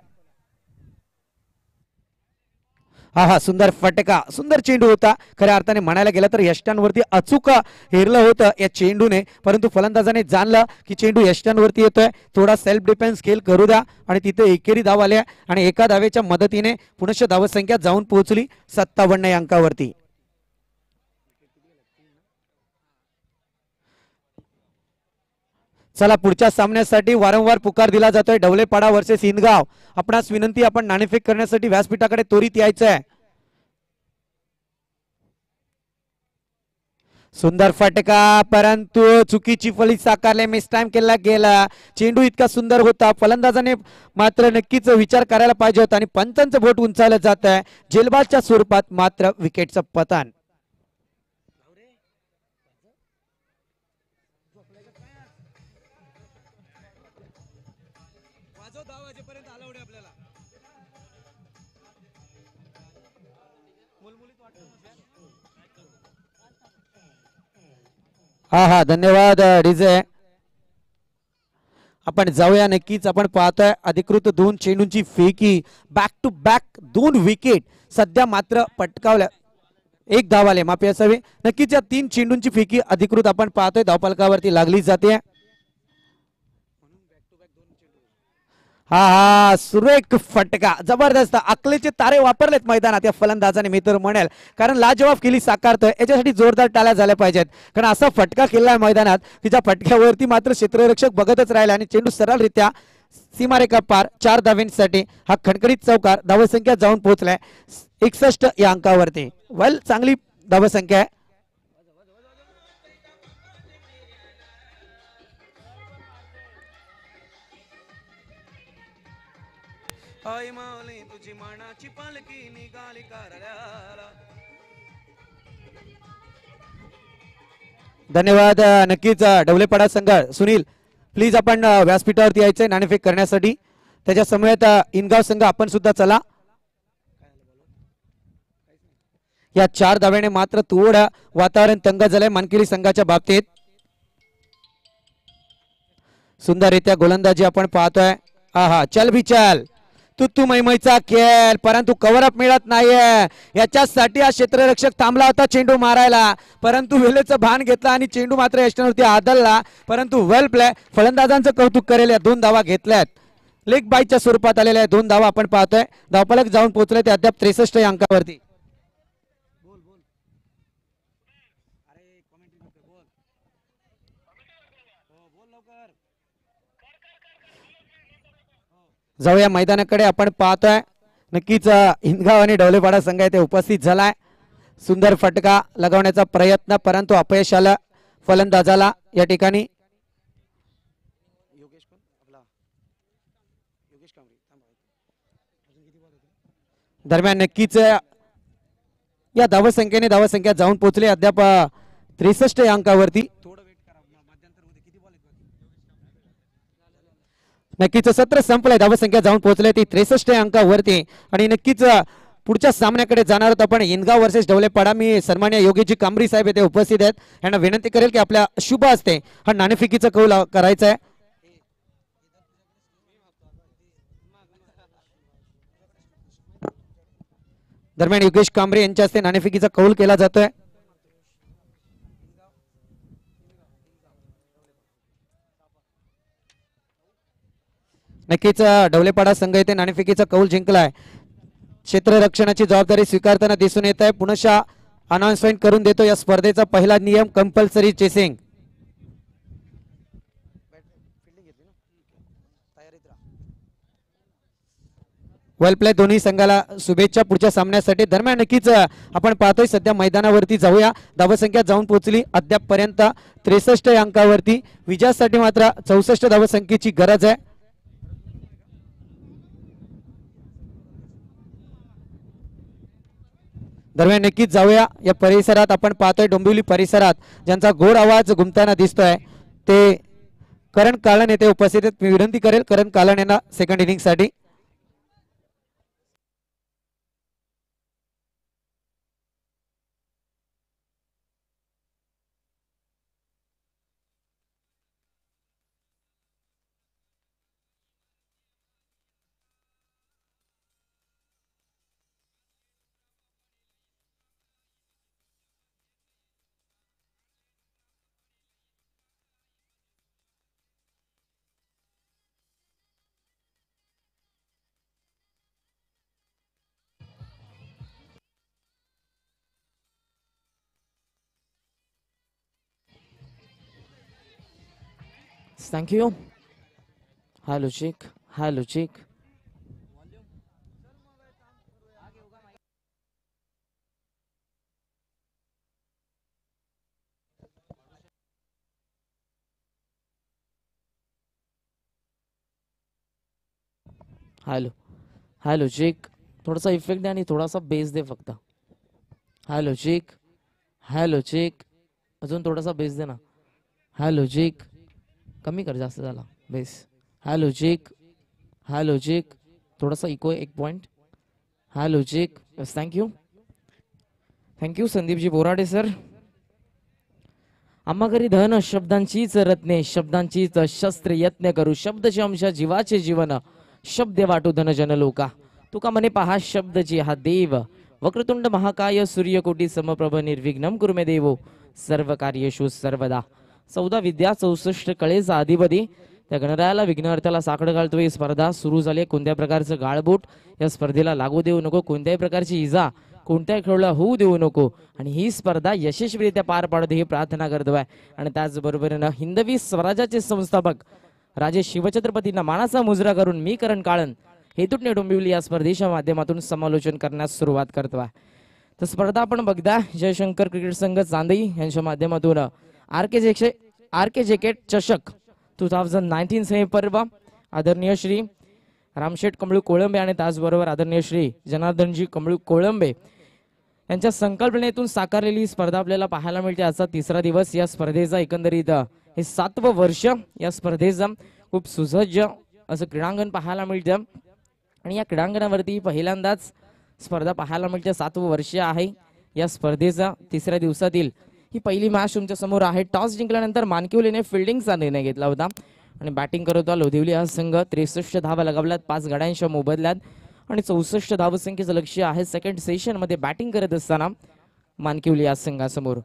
हा सुंदर फटका, सुंदर चेंडू होता. खऱ्या अर्थाने म्हणायला गेलं तर यष्टांवरती अचूक हेरलं होतं या चेंडूने, परंतु फलंदाजाने जाणलं की चेंडू यष्टांवरती येतोय, थोडा सेल्फ डिफेन्स खेळ करू द्या, आणि तिथे एकेरी धाव आल्या आणि एका धावेच्या मदतीने पुनश्च धावसंख्या जाऊन पोहोचली 57 या अंकावरती. चला पुढच्या सामन्यासाठी वारंवार पुकार दिला जातोय. ढवलेपाडा वर्सेस हिंदगाव. आपणास विनंती, आपण नाणेफेक करण्यासाठी व्यासपीठाकडे त्वरित यायचं आहे. सुंदर फटका, परंतु चुकीची फळी साकारले, मिस टाइम केला गेला. चेंडू इतका सुंदर होता, फलंदाजाने मात्र नक्कीच विचार करायला पाहिजे होता आणि पंचांचं बोट उंचावलं जात आहे. जेलबादच्या स्वरूपात मात्र विकेटचं पतन. हा धन्यवाद डीजे. आपण जाऊया नक्कीच. आपण पाहतोय अधिकृत 2 चेंडूंची फेकी, बॅक टू बॅक 2 विकेट सध्या मात्र पटकावल्या. एक धाव आले, माफी असावी. नक्कीच या 3 चेंडूंची फेकी अधिकृत आपण पाहतोय धावफलकावरती लागली जाते. हा हा सुरेख फटका, जबरदस्त. अकलेचे तारे वापरलेत मैदानात या फलंदाजाने मी तर म्हणेल, कारण लाजवाब केली साकारतोय. याच्यासाठी जोरदार टाळ्या झाल्या पाहिजेत, कारण असा फटका केलाय मैदानात की ज्या फटक्यावरती मात्र क्षेत्ररक्षक बघतच राहिले आणि चेंडू सरळरित्या सीमारेखा पार. 4 धावांसाठी हा खणखणीत चौकार. धावसंख्या जाऊन पोहोचलाय 61 या अंकावरती. वेल, चांगली धावसंख्या आहे. तुझी मानाची पालखी निघाली कारल्याला. धन्यवाद. नक्कीच डवलेपाडा संघ, सुनील प्लीज आपण व्यासपीठावरती यायचंय नाणेफेक करण्यासाठी. त्याच्या समवेत इनगाव संघ आपण सुद्धा चला. या 4 धाव्याने मात्र थोडं वातावरण तंग झालंय मानकिरी संघाच्या बाबतीत. सुंदररित्या गोलंदाजी आपण पाहतोय. आहा, चल भी चल, तू मैमयचा खेळ, परंतु कव्हरअप मिळत नाहीये. याच्यासाठी हा क्षेत्ररक्षक थांबला होता चेंडू मारायला, परंतु वेळेचं भान घेतला आणि चेंडू मात्र यष्टीवरती आदळला. परंतु वेल प्ले, फलंदाजांचं कौतुक करेल. या 2 धावा घेतल्यात, लेग बाईच्या स्वरूपात आलेल्या 2 धावा आपण पाहतोय. धावफलक जाऊन पोहोचले ते अद्याप 63 या अंकावरती. जाऊया मैदानाकडे. आपण पाहतोय नक्कीच हिंदगाव आणि डवलेपाडा संघ इथे उपस्थित झालाय. सुंदर फटका लगावण्याचा प्रयत्न, परंतु अपयश आलं फलंदाजाला या ठिकाणी. दरम्यान नक्कीच या धावसंख्या जाऊन पोहोचले अद्याप 63 या अंकावरती. नक्कीच सत्र संपलंय, धावसंख्या जाऊन पोहोचले ती 63 अंकावरती. आणि नक्कीच पुढच्या सामन्याकडे जाणार आहोत आपण, इनगाव वर्सेस डवलेपाडा. मी सन्मान्य योगीजी कांबरी साहेब येथे उपस्थित आहेत. यांना विनंती करेल की आपल्या शुभ हस्ते हा नाणेफेकीचा कौल करायचा आहे. दरम्यान योगेश कांबरे यांच्या हस्ते नाणेफेकीचा कौल केला जातोय. नक्कीच डवलेपाडा संघ येथे नाणेफेकीचा कौल जिंकलाय. क्षेत्ररक्षणाची जबाबदारी स्वीकारताना दिसून येत आहे. पुनशा अनाउन्समेंट करून देतो या स्पर्धेचा पहिला नियम, कंपल्सरी चेसिंग. वेल प्ले, दोन्ही संघाला शुभेच्छा पुढच्या सामन्यासाठी. दरम्यान नक्कीच आपण पाहतोय सध्या मैदानावरती जाऊया. धावसंख्या जाऊन पोहोचली अद्याप पर्यंत 63 या अंकावरती. विजयासाठी मात्र 64 धावसंख्येची गरज आहे. दरम्यान नक्कीच जाऊया या परिसरात. आपण पाहतोय डोंबिवली परिसरात ज्यांचा गोड आवाज घुमताना दिसतोय ते करण कालन येथे उपस्थित आहेत. मी विनंती करेल करण कालन यांना सेकंड इनिंग साठी. Thank you. Hello, check. Hello, check. Hello hello check. थोडासा इफेक्ट दे आणि थोडासा बेस दे फक्त. Hello check. Hello check. अजून थोडासा बेस दे ना. Hello check. कमी कर, जास्त झाला bass. Hello check. Hello check. थोडासा echo 1 point. Hello check. Yes, thank you. Thank you Sandeepji Borade sir. आम्हा घरी धन शब्दांचीच रत्ने शब्दांचीच शस्त्र यत्न करू शब्दचे आमच्या जीवाचे जीवन शब्द वाटू धन जन लोका तुका मने पहा शब्दची हा देव वक्रतुंड महाकाय सूर्यकोटी समप्रभ निर्विघ्नम कुर्मे देवो सर्व कार्येषु सर्वदा 14 विद्या 64 कळेचा अधिपती त्या गणरायाला विघ्नार्थाला साकडं घालतोय. ही स्पर्धा सुरू झाली. कोणत्या प्रकारचं गाळबोट या स्पर्धेला लागू देऊ नको. कोणत्याही प्रकारची इजा कोणत्याही खेळाला होऊ देऊ नको आणि ही स्पर्धा यशस्वीरित्या पार पाडू दे ही प्रार्थना करतोय. आणि त्याचबरोबरीनं हिंदवी स्वराज्याचे संस्थापक राजे शिवछत्रपतींना मानाचा मुजरा करून मी करण काळन हेतूने डोंबिवली या स्पर्धेच्या माध्यमातून समालोचन करण्यास सुरुवात करतोय. तर स्पर्धा आपण बघता जयशंकर क्रिकेट संघ चांदई यांच्या माध्यमातून आर के जेकेट चषक 2019 हे पर्व आदरणीय श्री रामशेठ कमळू कोळंबे आणि त्याचबरोबर आदरणीय श्री जनार्दनजी कमळू कोळंबे यांच्या संकल्पनेतून साकारलेली स्पर्धा आपल्याला पाहायला मिळते. आजचा तिसरा दिवस या स्पर्धेचा एकंदरीत हे 7वं वर्ष या स्पर्धेचं खूप सुसज्ज असं क्रीडांगण पाहायला मिळतं आणि या क्रीडांगणावरती पहिल्यांदाच स्पर्धा पाहायला मिळते. 7वं वर्ष आहे या स्पर्धेचा. तिसऱ्या दिवसातील ही पहिली मॅच तुमच्या समोर आहे. टॉस जिंकल्यानंतर मानकिवलीने फिल्डिंगचा निर्णय घेतला होता आणि बॅटिंग करत होता लोधिवली हा संघ. 63 धावा लगावल्यात 5 गड्यांच्या मोबदल्यात आणि 64 धावसंख्येचं लक्ष्य आहे. सेकंड सेशन मध्ये बॅटिंग करत असताना मानकिवली या संघासमोर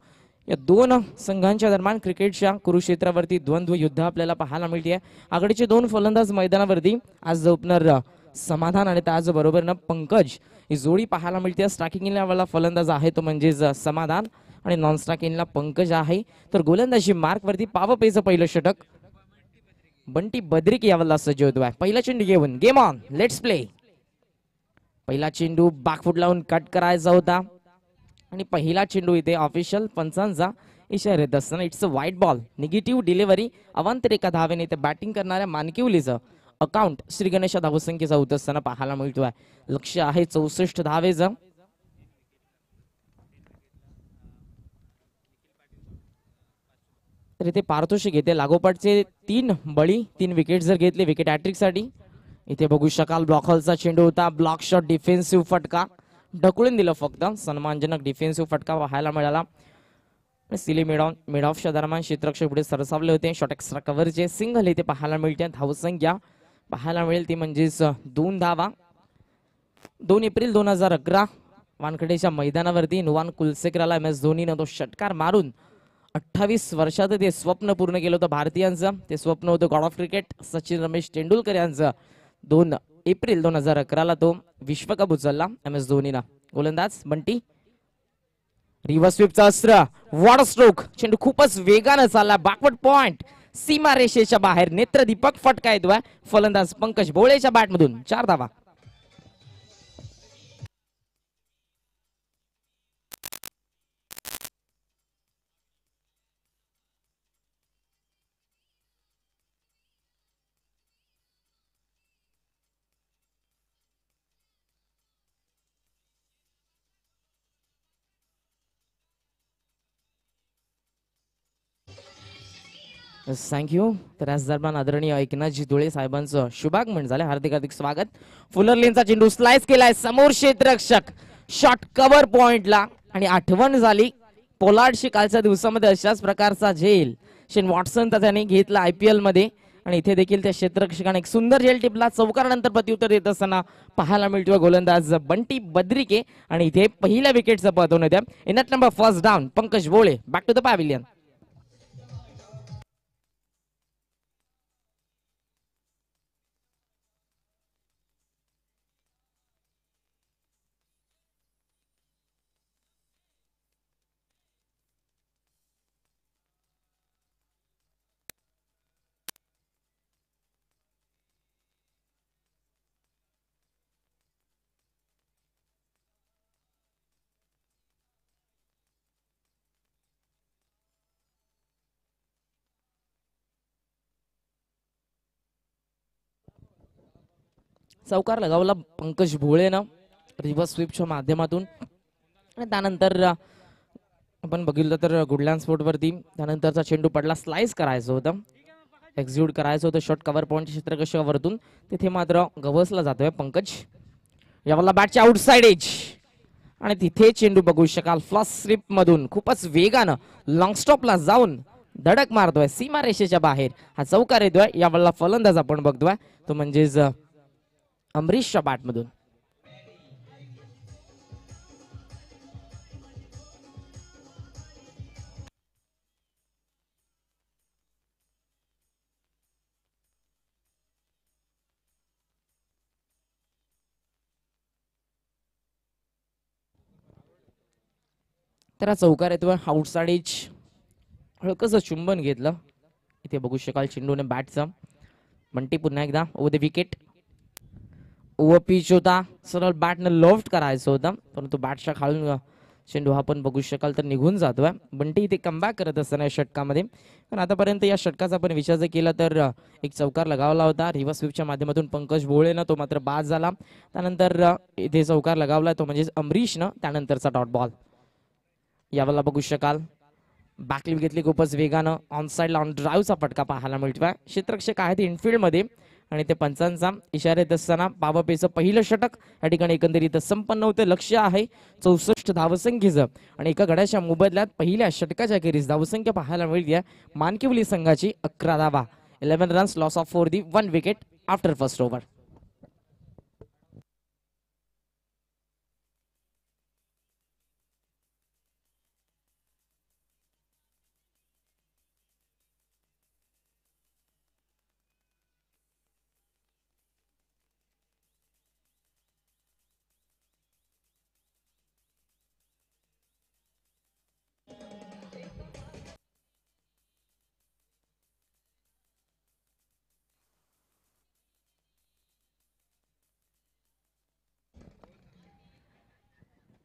या दोन संघांच्या दरम्यान क्रिकेटच्या कुरुक्षेत्रावरती द्वंद्व युद्ध आपल्याला पाहायला मिळते. आघाडीचे 2 फलंदाज मैदानावरती आज ओपनर समाधान आणि त्याचबरोबर पंकज ही जोडी पाहायला मिळते. स्ट्रायकिंग वाला फलंदाज आहे तो म्हणजेच समाधान आणि नॉन स्ट्रायकिंगला पंकज आहे. तर गोलंदाजी मार्क वरती पावपेचं पहिलं षटक बंटी बद्रिक यावरला सज्ज होतोय. पहिला चेंडू घेऊन गेम ऑन लेट्स प्ले. पहिला चेंडू बॅकफूट लावून कट करायचा होता आणि पहिला चेंडू इथे ऑफिशियल पंचांचा इशारा येत असताना it's a white ball. Negative delivery अवांतर एका धावेने इथे बॅटिंग करणाऱ्या मानकिवलीचं अकाउंट श्री गणेश धावसंख्येचा होत असताना पाहायला मिळतोय. लक्ष आहे 64 धावेचं. तर इथे पारितोषिक घेते लागोपाठचे 3 बळी 3 विकेट जर घेतले विकेट हॅट्रिक साठी. इथे बघू शकाल ब्लॉक हॉलचा चेंडू होता. ब्लॉक शॉट डिफेन्सिव्ह फटका ढकलून दिलं फक्त. सन्मानजनक डिफेन्सिव्ह फटका पाहायला मिळाला. सिली मिड ऑफच्या दरम्यान क्षेत्ररक्षक पुढे सरसावले होते. शॉट एक्स्ट्रा कव्हरचे सिंगल इथे पाहायला मिळते. धावसंख्या पाहायला मिळेल ती म्हणजेच 2 धावा. 2 एप्रिल 2011 वानखेडेच्या मैदानावरती नुवान कुलसेकराला MS धोनीनं तो षटकार मारून 28 वर्षात ते स्वप्न पूर्ण केलं होतं भारतीयांचं. ते स्वप्न होतं God of cricket Sachin Ramesh Tendulkar यांचं. 2 एप्रिल 2011 तो विश्वकप उचलला MS धोनीनं. गोलंदाज बंटी रिव्हर्स स्वीपचा अस्त्र वॉटर स्ट्रोक. चेंडू खूपच वेगानं चालला. बॅकवर्ड पॉइंट सीमा रेषेच्या बाहेर नेत्रदीपक फटका येतोय. फलंदाज पंकज भोळेच्या बॅटमधून 4 धावा. थँक्यू. तर याच दरम्यान आदरणीय एकनाथजी धुळे साहेबांचं शुभागमन झालं. हार्दिक हार्दिक स्वागत. फुलरलेनचा चेंडू स्लाइस केलाय समोर क्षेत्ररक्षक शॉट कव्हर पॉइंटला आणि आठवण झाली पोलार्डशी कालच्या दिवसामध्ये अशाच प्रकारचा झेल शेन वॉटसन त्याने घेतला IPL मध्ये आणि इथे देखील त्या क्षेत्ररक्षकाने एक सुंदर झेल टिपला. चौकारानंतर प्रत्युत्तर देत असताना पाहायला मिळतोय गोलंदाज बंटी बद्रिके आणि इथे पहिल्या विकेटचं पतवून येते. In at number first down Pankaj Bhole back to the pavilion. चौकार लगावला पंकज भोळेनं रिव्हर्स स्वीपच्या माध्यमातून. आणि त्यानंतर आपण बघितलं तर गुडलँड स्पोर्ट वरती त्यानंतरचा चेंडू पडला. स्लाइस करायचं होतं एक्झिक्यूट करायचं होतं शॉट कव्हर पॉइंट क्षेत्ररक्षकावरतून. तिथे मात्र गवसला जातोय पंकज. यावरला बॅटच्या आउटसाइड एज आणि तिथे चेंडू बघू शकाल फ्लॉस स्लिप मधून खूपच वेगानं लॉंग स्टॉपला जाऊन धडक मारतोय सीमा रेषेच्या बाहेर, हा चौकार येतोय. यावेळेला फलंदाज आपण बघतोय तो म्हणजेच अमरीशच्या बॅटमधून. तर हा चौकार येतोय आउटसाइड एज. हलकस चुंबन घेतलं इथे बघू शकाल चेंडूने बॅटचा. बंटी पुन्हा एकदा over the wicket. Over pitch होता, सरळ बॅटनं लोफ्ट करायचं होतं परंतु बॅटच्या खालून चेंडू हा पण बघू शकाल तर निघून जातोय. बंटी इथे कमबॅक करत असताना या षटकामध्ये. पण आतापर्यंत या षटकाचा आपण विचार जर केला तर एक चौकार लगावला होता रिव्हर्स स्वीपच्या माध्यमातून पंकज भोळेनं, तो मात्र बाद झाला. त्यानंतर इथे चौकार लगावला तो म्हणजेच अमरीशनं, त्यानंतरचा डॉट बॉल. यावेळेला बघू शकाल बॅकलिप घेतली खूपच वेगानं, ऑन साईडला ऑन ड्राईव्हचा फटका पाहायला मिळतोय. क्षेत्ररक्षक आहेत इनफिल्डमध्ये आणि ते पंचांचा इशारा येत असताना पॉवर प्लेचं पहिलं षटक या ठिकाणी एकंदरीत संपन्न होतं. लक्ष्य आहे 64 धावसंख्येचं आणि एका गड्याच्या मोबदल्यात पहिल्या षटकाच्या अखेरीस धावसंख्या पाहायला मिळते मानकिवली संघाची 11 धावा. 11 runs, loss of 4 the 1 wicket after first over.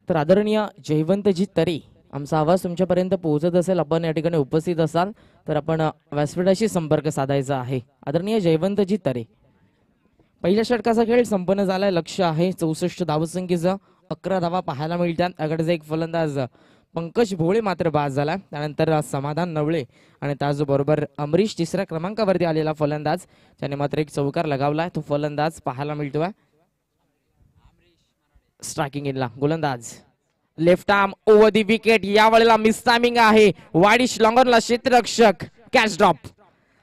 तर आदरणीय जयवंतजी तरे, आमचा आवाज तुमच्यापर्यंत पोहोचत असेल, आपण या ठिकाणी उपस्थित असाल तर आपण व्यासपीठाशी संपर्क साधायचा आहे. आदरणीय जयवंतजी तरे, पहिल्या षटकाचा खेळ संपन्न झालाय. लक्ष आहे 64 धावसंख्येचं, 11 धावा पाहायला मिळतात. अगडचा एक फलंदाज पंकज भोळे मात्र बाद झाला. त्यानंतर समाधान नवळे आणि त्याचबरोबर अमरीश तिसऱ्या क्रमांकावरती आलेला फलंदाज, त्याने मात्र एक चौकार लगावलाय. तो फलंदाज पाहायला मिळतोय स्ट्रायकिंग इनला. गोलंदाज लेफ्ट आर्म ओव्हर दी विकेट. यावेळेला मिस टायमिंग आहे. वाडिश लॉंगरला क्षेत्ररक्षक कॅच ड्रॉप.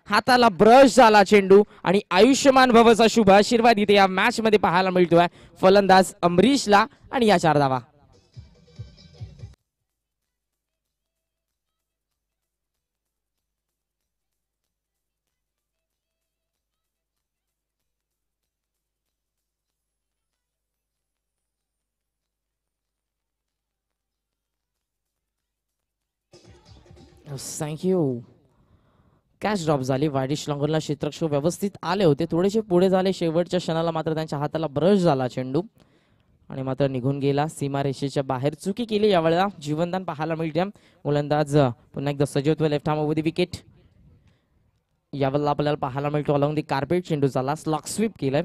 हाताला ब्रश झाला चेंडू आणि आयुष्यमान भवचा शुभ आशीर्वाद इथे या मॅच मध्ये पाहायला मिळतोय फलंदाज अमरीशला आणि या 4 धावा. थँक्यू. कॅच ड्रॉप झाली. वायडिश लॉंगरला क्षेत्ररक्षक व्यवस्थित आले होते, थोडेसे पुढे झाले. शेवटच्या क्षणाला मात्र त्यांच्या हाताला ब्रश झाला चेंडू आणि मात्र निघून गेला सीमारेषेच्या बाहेर. चुकी केली यावेळेला. जीवनदान पाहायला मिळते. गोलंदाज पुन्हा एकदा सजवतो left arm over the wicket. यावेळेला आपल्याला पाहायला मिळतो अलॉंग दी कार्पेट चेंडू झाला, स्लॉक स्वीप केलाय.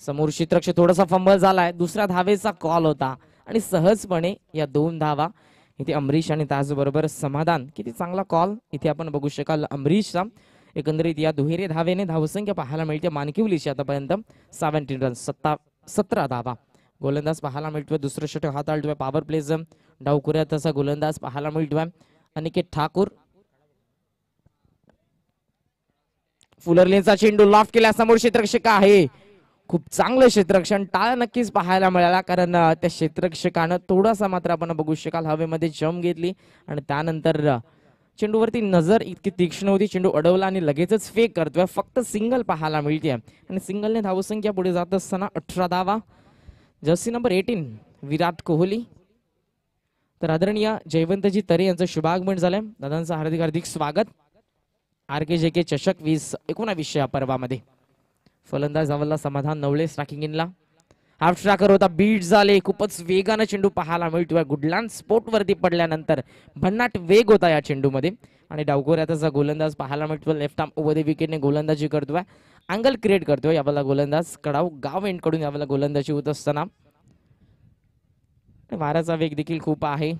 समोर क्षेत्ररक्षक थोडासा फंबल झालाय. दुसऱ्या धावेचा कॉल होता आणि सहजपणे या 2 धावा इथे अमरीश आणि त्याचबरोबर समाधान. किती चांगला कॉल इथे आपण बघू शकाल अमरीशचा. एकंदरीत या दुहेरी धावेने धावसंख्या पाहायला मिळते मानकिवलीची आतापर्यंत 17 रन्स, 17 धावा. गोलंदाज पाहायला मिळतोय दुसरं षटक हाताळतोय पॉवर प्लेच डावकुऱ्यात तसा गोलंदाज पाहायला मिळतोय अनिकेत ठाकूर. फुलरलेनचा चेंडू लॉफ्ट केला. समोर क्षेत्ररक्षक आहे. खूप चांगलं क्षेत्ररक्षण टाळा नक्कीच पाहायला मिळाला, कारण त्या क्षेत्ररक्षकानं थोडासा मात्र आपण बघू शकाल हवेमध्ये जम घेतली आणि त्यानंतर चेंडूवरती नजर इतकी तीक्ष्ण होती. चेंडू अडवला आणि लगेचच फेक करतोय. फक्त सिंगल पाहायला मिळते आणि सिंगलने धावसंख्या पुढे जात असताना 18 धावा. Jersey number 18 Virat Kohli. तर आदरणीय जयवंतजी तरे यांचं शुभागमन झालंय. दादांचं हार्दिक हार्दिक स्वागत. RKJK चषक 2019 या पर्वामध्ये. फलंदाज अवला समाधान नवळे स्ट्रायकिंग इनला. हाफ स्ट्रायकर होता, बीट झाले. खूपच वेगानं चेंडू पाहायला मिळतोय. गुडलँड स्पोर्ट वरती पडल्यानंतर भन्नाट वेग होता या चेंडूमध्ये आणि डावकोऱ्याचा गोलंदाज पाहायला मिळतोय. लेफ्ट आर्म ओव्हर द विकेटने गोलंदाजी करतोय, अँगल क्रिएट करतोय. यावेळेला गोलंदाज कडाव गाव एंड कडून यावेळेला गोलंदाजी होत असताना वाऱ्याचा वेग देखील खूप आहे.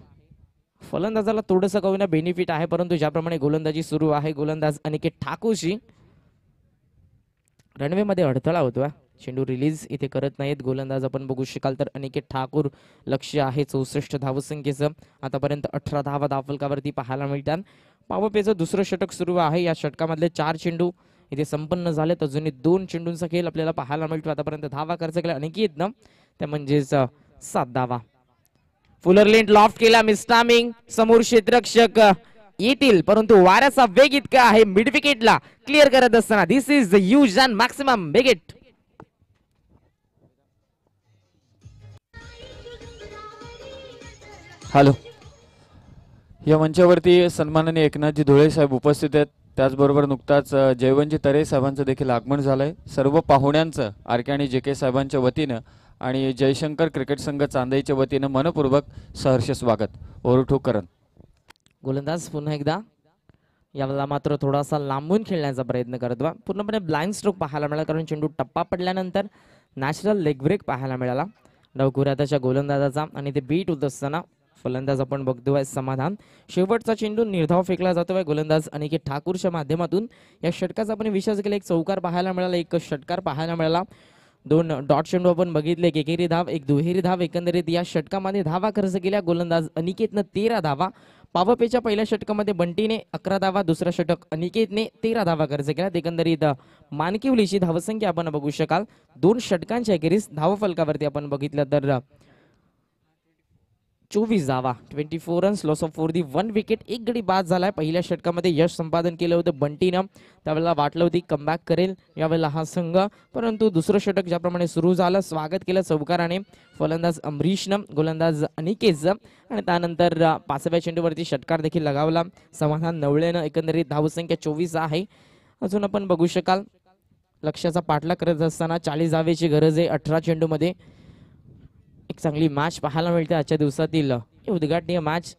फलंदाजाला थोडंसं कमी बेनिफिट आहे, परंतु ज्याप्रमाणे गोलंदाजी सुरू आहे गोलंदाज अनिकेत ठाकूरची रनवे मध्ये अडथळा होतोय. चेंडू रिलीज इथे करत नाहीत गोलंदाज आपण बघू शकाल तर अनिकेत ठाकूर. लक्ष आहे 64 धावसंख्येचं. आतापर्यंत 18 धावा धावफलकावरती पाहायला मिळतात. पॉवर प्लेचं दुसरं षटक सुरू आहे. या षटकामधले 4 चेंडू इथे संपन्न झालेत. अजूनही 2 चेंडूंचा खेळ आपल्याला पाहायला मिळतो. आतापर्यंत धावा खर्च केला अनिकेतनं, त्या म्हणजेच 7 धावा. फुलर लेंट लॉफ्ट केला, मिस्टामिंग समोर क्षेत्ररक्षक येतील, परंतु वाऱ्याचा वेग इतका आहे मिड विकेटला क्लिअर करत असताना. This is the huge and maximum big hit. Hello, या मंचावरती सन्माननीय एकनाथजी धुळे साहेब उपस्थित आहेत. त्याचबरोबर नुकताच जयवंतजी तरे साहेबांचं देखील आगमन झालंय. सर्व पाहुण्यांचं आर के आणि जे के साहेबांच्या वतीनं आणि जयशंकर क्रिकेट संघ चांदईच्या वतीनं मनपूर्वक सहर्ष स्वागत. ओव्हर टू करण. गोलंदाज पुन्हा एकदा यावेळेला मात्र थोडासा लांबून खेळण्याचा प्रयत्न करतो. पूर्णपणे ब्लाइंड स्ट्रोक पाहायला मिळाला, कारण चेंडू टप्पा पडल्यानंतर नॅचरल लेग ब्रेक पाहायला मिळाला डावखुराताच्या गोलंदाजाचा. आणि ते बीट होत असताना फलंदाज आपण बघतोय समाधान. शेवटचा चेंडू निर्धाव फेकला जातोय गोलंदाज अनिकेत ठाकूरच्या माध्यमातून. या षटकाचा आपण विश्वास केला, एक चौकार पाहायला मिळाला, एक षटकार पाहायला मिळाला. 2 डॉट चेंडू आपण बघितले, एक एकेरी धाव, एक दुहेरी धाव. एकंदरीत या षटकामध्ये धावा खर्च केल्या गोलंदाज अनिकेतनं 13 धावा. पॉवर प्लेच्या पहिल्या षटकामध्ये बंटीने 11 धावा, दुसरा षटक अनिकेतने 13 धावा खर्च केल्या. एकंदरीत मानकिवलीची धावसंख्या आपण बघू शकाल 2 षटकांच्या अखेरीस धावफलकावरती आपण बघितलं तर 24 धावा, 24 runs, loss of 4 the 1 wicket. एक गडी बाद झालाय. पहिल्या षटकामध्ये यश संपादन केलं होतं बंटीनं, त्यावेळेला वाटलं होती कमबॅक करेल यावेळेला हा संघ, परंतु दुसरं षटक ज्याप्रमाणे सुरू झालं स्वागत केलं चौकाराने फलंदाज अमरीशनं, गोलंदाज अनिकेतचं. आणि त्यानंतर 5व्या चेंडूवरती षटकार देखील लगावला समाधान नवळेनं. एकंदरीत धावसंख्या 24 आहे. अजून आपण बघू शकाल लक्ष्याचा पाठलाग करत असताना 40 धावेची गरज आहे 18 चेंडूमध्ये. एक चांगली मॅच पाहायला मिळते आजच्या दिवसातील उद्घाटनीय मॅच.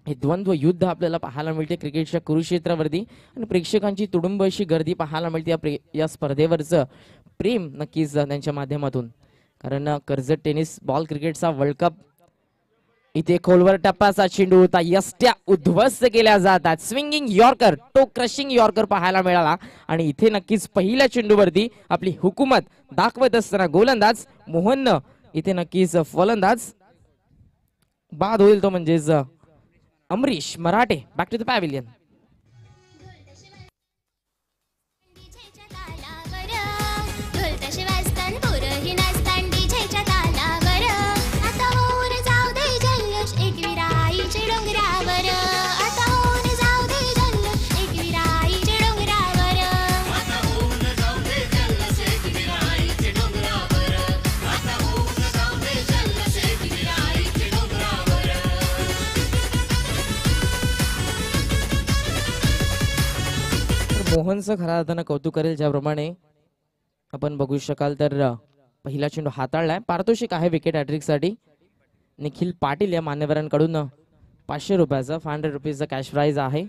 हे द्वंद्व युद्ध आपल्याला पाहायला मिळते क्रिकेटच्या कुरुक्षेत्रावरती आणि प्रेक्षकांची तुडुंब अशी गर्दी पाहायला मिळते या स्पर्धेवरचं प्रेम नक्कीच त्यांच्या माध्यमातून. कारण कर्जत टेनिस बॉल क्रिकेटचा वर्ल्ड कप इथे खोलवर टप्प्याचा चेंडू होता, यष्ट्या उद्ध्वस्त केल्या जातात. स्विंगिंग यॉर्कर, टो क्रशिंग यॉर्कर पाहायला मिळाला आणि इथे नक्कीच पहिल्या चेंडूवरती आपली हुकूमत दाखवत असताना गोलंदाज मोहन इथे नक्कीच फलंदाज बाद होईल, तो म्हणजेच Amrish Marathe. Back to the pavilion. मोहनचं खऱ्या अर्थानं कौतुक करेल, ज्याप्रमाणे आपण बघू शकाल तर पहिला चेंडू हाताळलाय. पारितोषिक आहे विकेट हॅट्रिकसाठी निखिल पाटील या मान्यवरांकडून 500 रुपयाचं 500 रुपीजचं कॅश प्राइज आहे.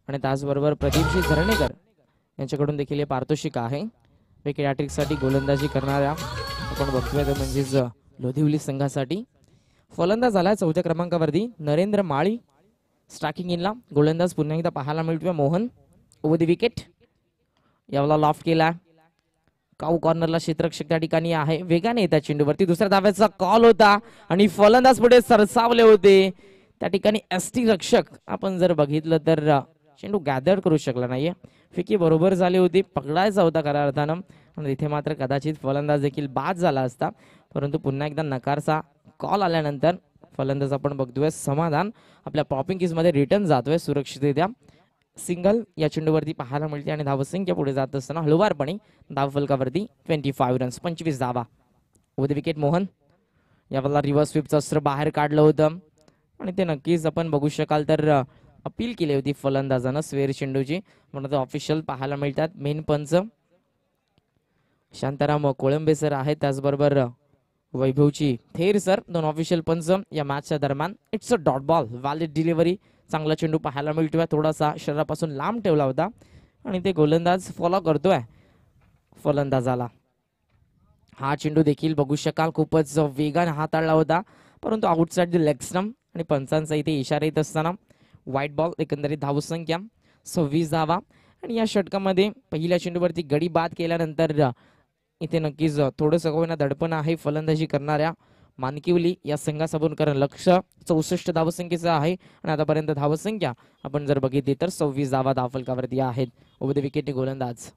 आणि त्याचबरोबर प्रदीपजी धरणेकर यांच्याकडून देखील हे पारितोषिक आहे. विकेट हॅट्रिकसाठी गोलंदाजी करणाऱ्या आपण बघतोय तर म्हणजेच लोधिवली संघासाठी. फलंदाज आलाय 4थ्या क्रमांकावरती नरेंद्र माळी. स्ट्रायकिंग इनला गोलंदाज पुन्हा एकदा पाहायला मिळतोय मोहन. ओव्हर द विकेट यावला लॉफ्ट केला. काऊ कॉर्नरला क्षेत्ररक्षक त्या ठिकाणी आहे. वेगाने येतात चेंडूवरती. दुसऱ्या धाव्याचा कॉल होता आणि फलंदाज पुढे सरसावले होते. त्या ठिकाणी एसटी रक्षक आपण जर बघितलं तर चेंडू गॅदर करू शकला नाहीये. फिकी बरोबर झाली होती, पकडायचा होता खऱ्या अर्थानं आणि इथे मात्र कदाचित फलंदाज देखील बाद झाला असता, परंतु पुन्हा एकदा नकारचा कॉल आल्यानंतर फलंदाज आपण बघतोय समाधान आपल्या पॉपिंग केस मध्ये रिटर्न जातोय सुरक्षितरित्या. सिंगल या चेंडूवरती पाहायला मिळते आणि धावसंख्या पुढे जात असताना हळूवारपणे धावफलकावरती 25 रन्स 25 धावा. ओव्हर द विकेट मोहन यावेळेला रिव्हर्स स्वीपचं अस्त्र बाहेर काढलं होतं आणि ते नक्कीच आपण बघू शकाल तर अपील केली होती फलंदाजानं स्वेर चेंडूची, म्हणून ऑफिशियल पाहायला मिळतात. मेन पंच शांताराम कोळंबे सर आहेत, त्याचबरोबर वैभवची थेर सर, 2 ऑफिशियल पंच या मॅचच्या दरम्यान. It's a dot ball, valid delivery. चांगला चेंडू पाहायला मिळतोय, थोडासा शरीरापासून लांब ठेवला होता आणि ते गोलंदाज फॉलो करतोय फलंदाजाला. हा चेंडू देखील बघू शकाल खूपच वेगाने हाताळला होता, परंतु आउटसाइड द लेग स्टंप आणि पंचांचा इथे इशारा येत असताना व्हाईट बॉल. एकंदरीत धावसंख्या 26 धावा. आणि या षटकामध्ये पहिल्या चेंडूवरती गडी बाद केल्यानंतर इथे नक्कीच थोडंसं होईना दडपण आहे फलंदाजी करणाऱ्या मानकिवली या संघासमोर, कारण लक्ष 64 धावसंख्येचं आहे आणि आतापर्यंत धावसंख्या आपण जर बघितली तर 26 धावा धावफलकावरती आहेत. ओव्हर द विकेटने गोलंदाज.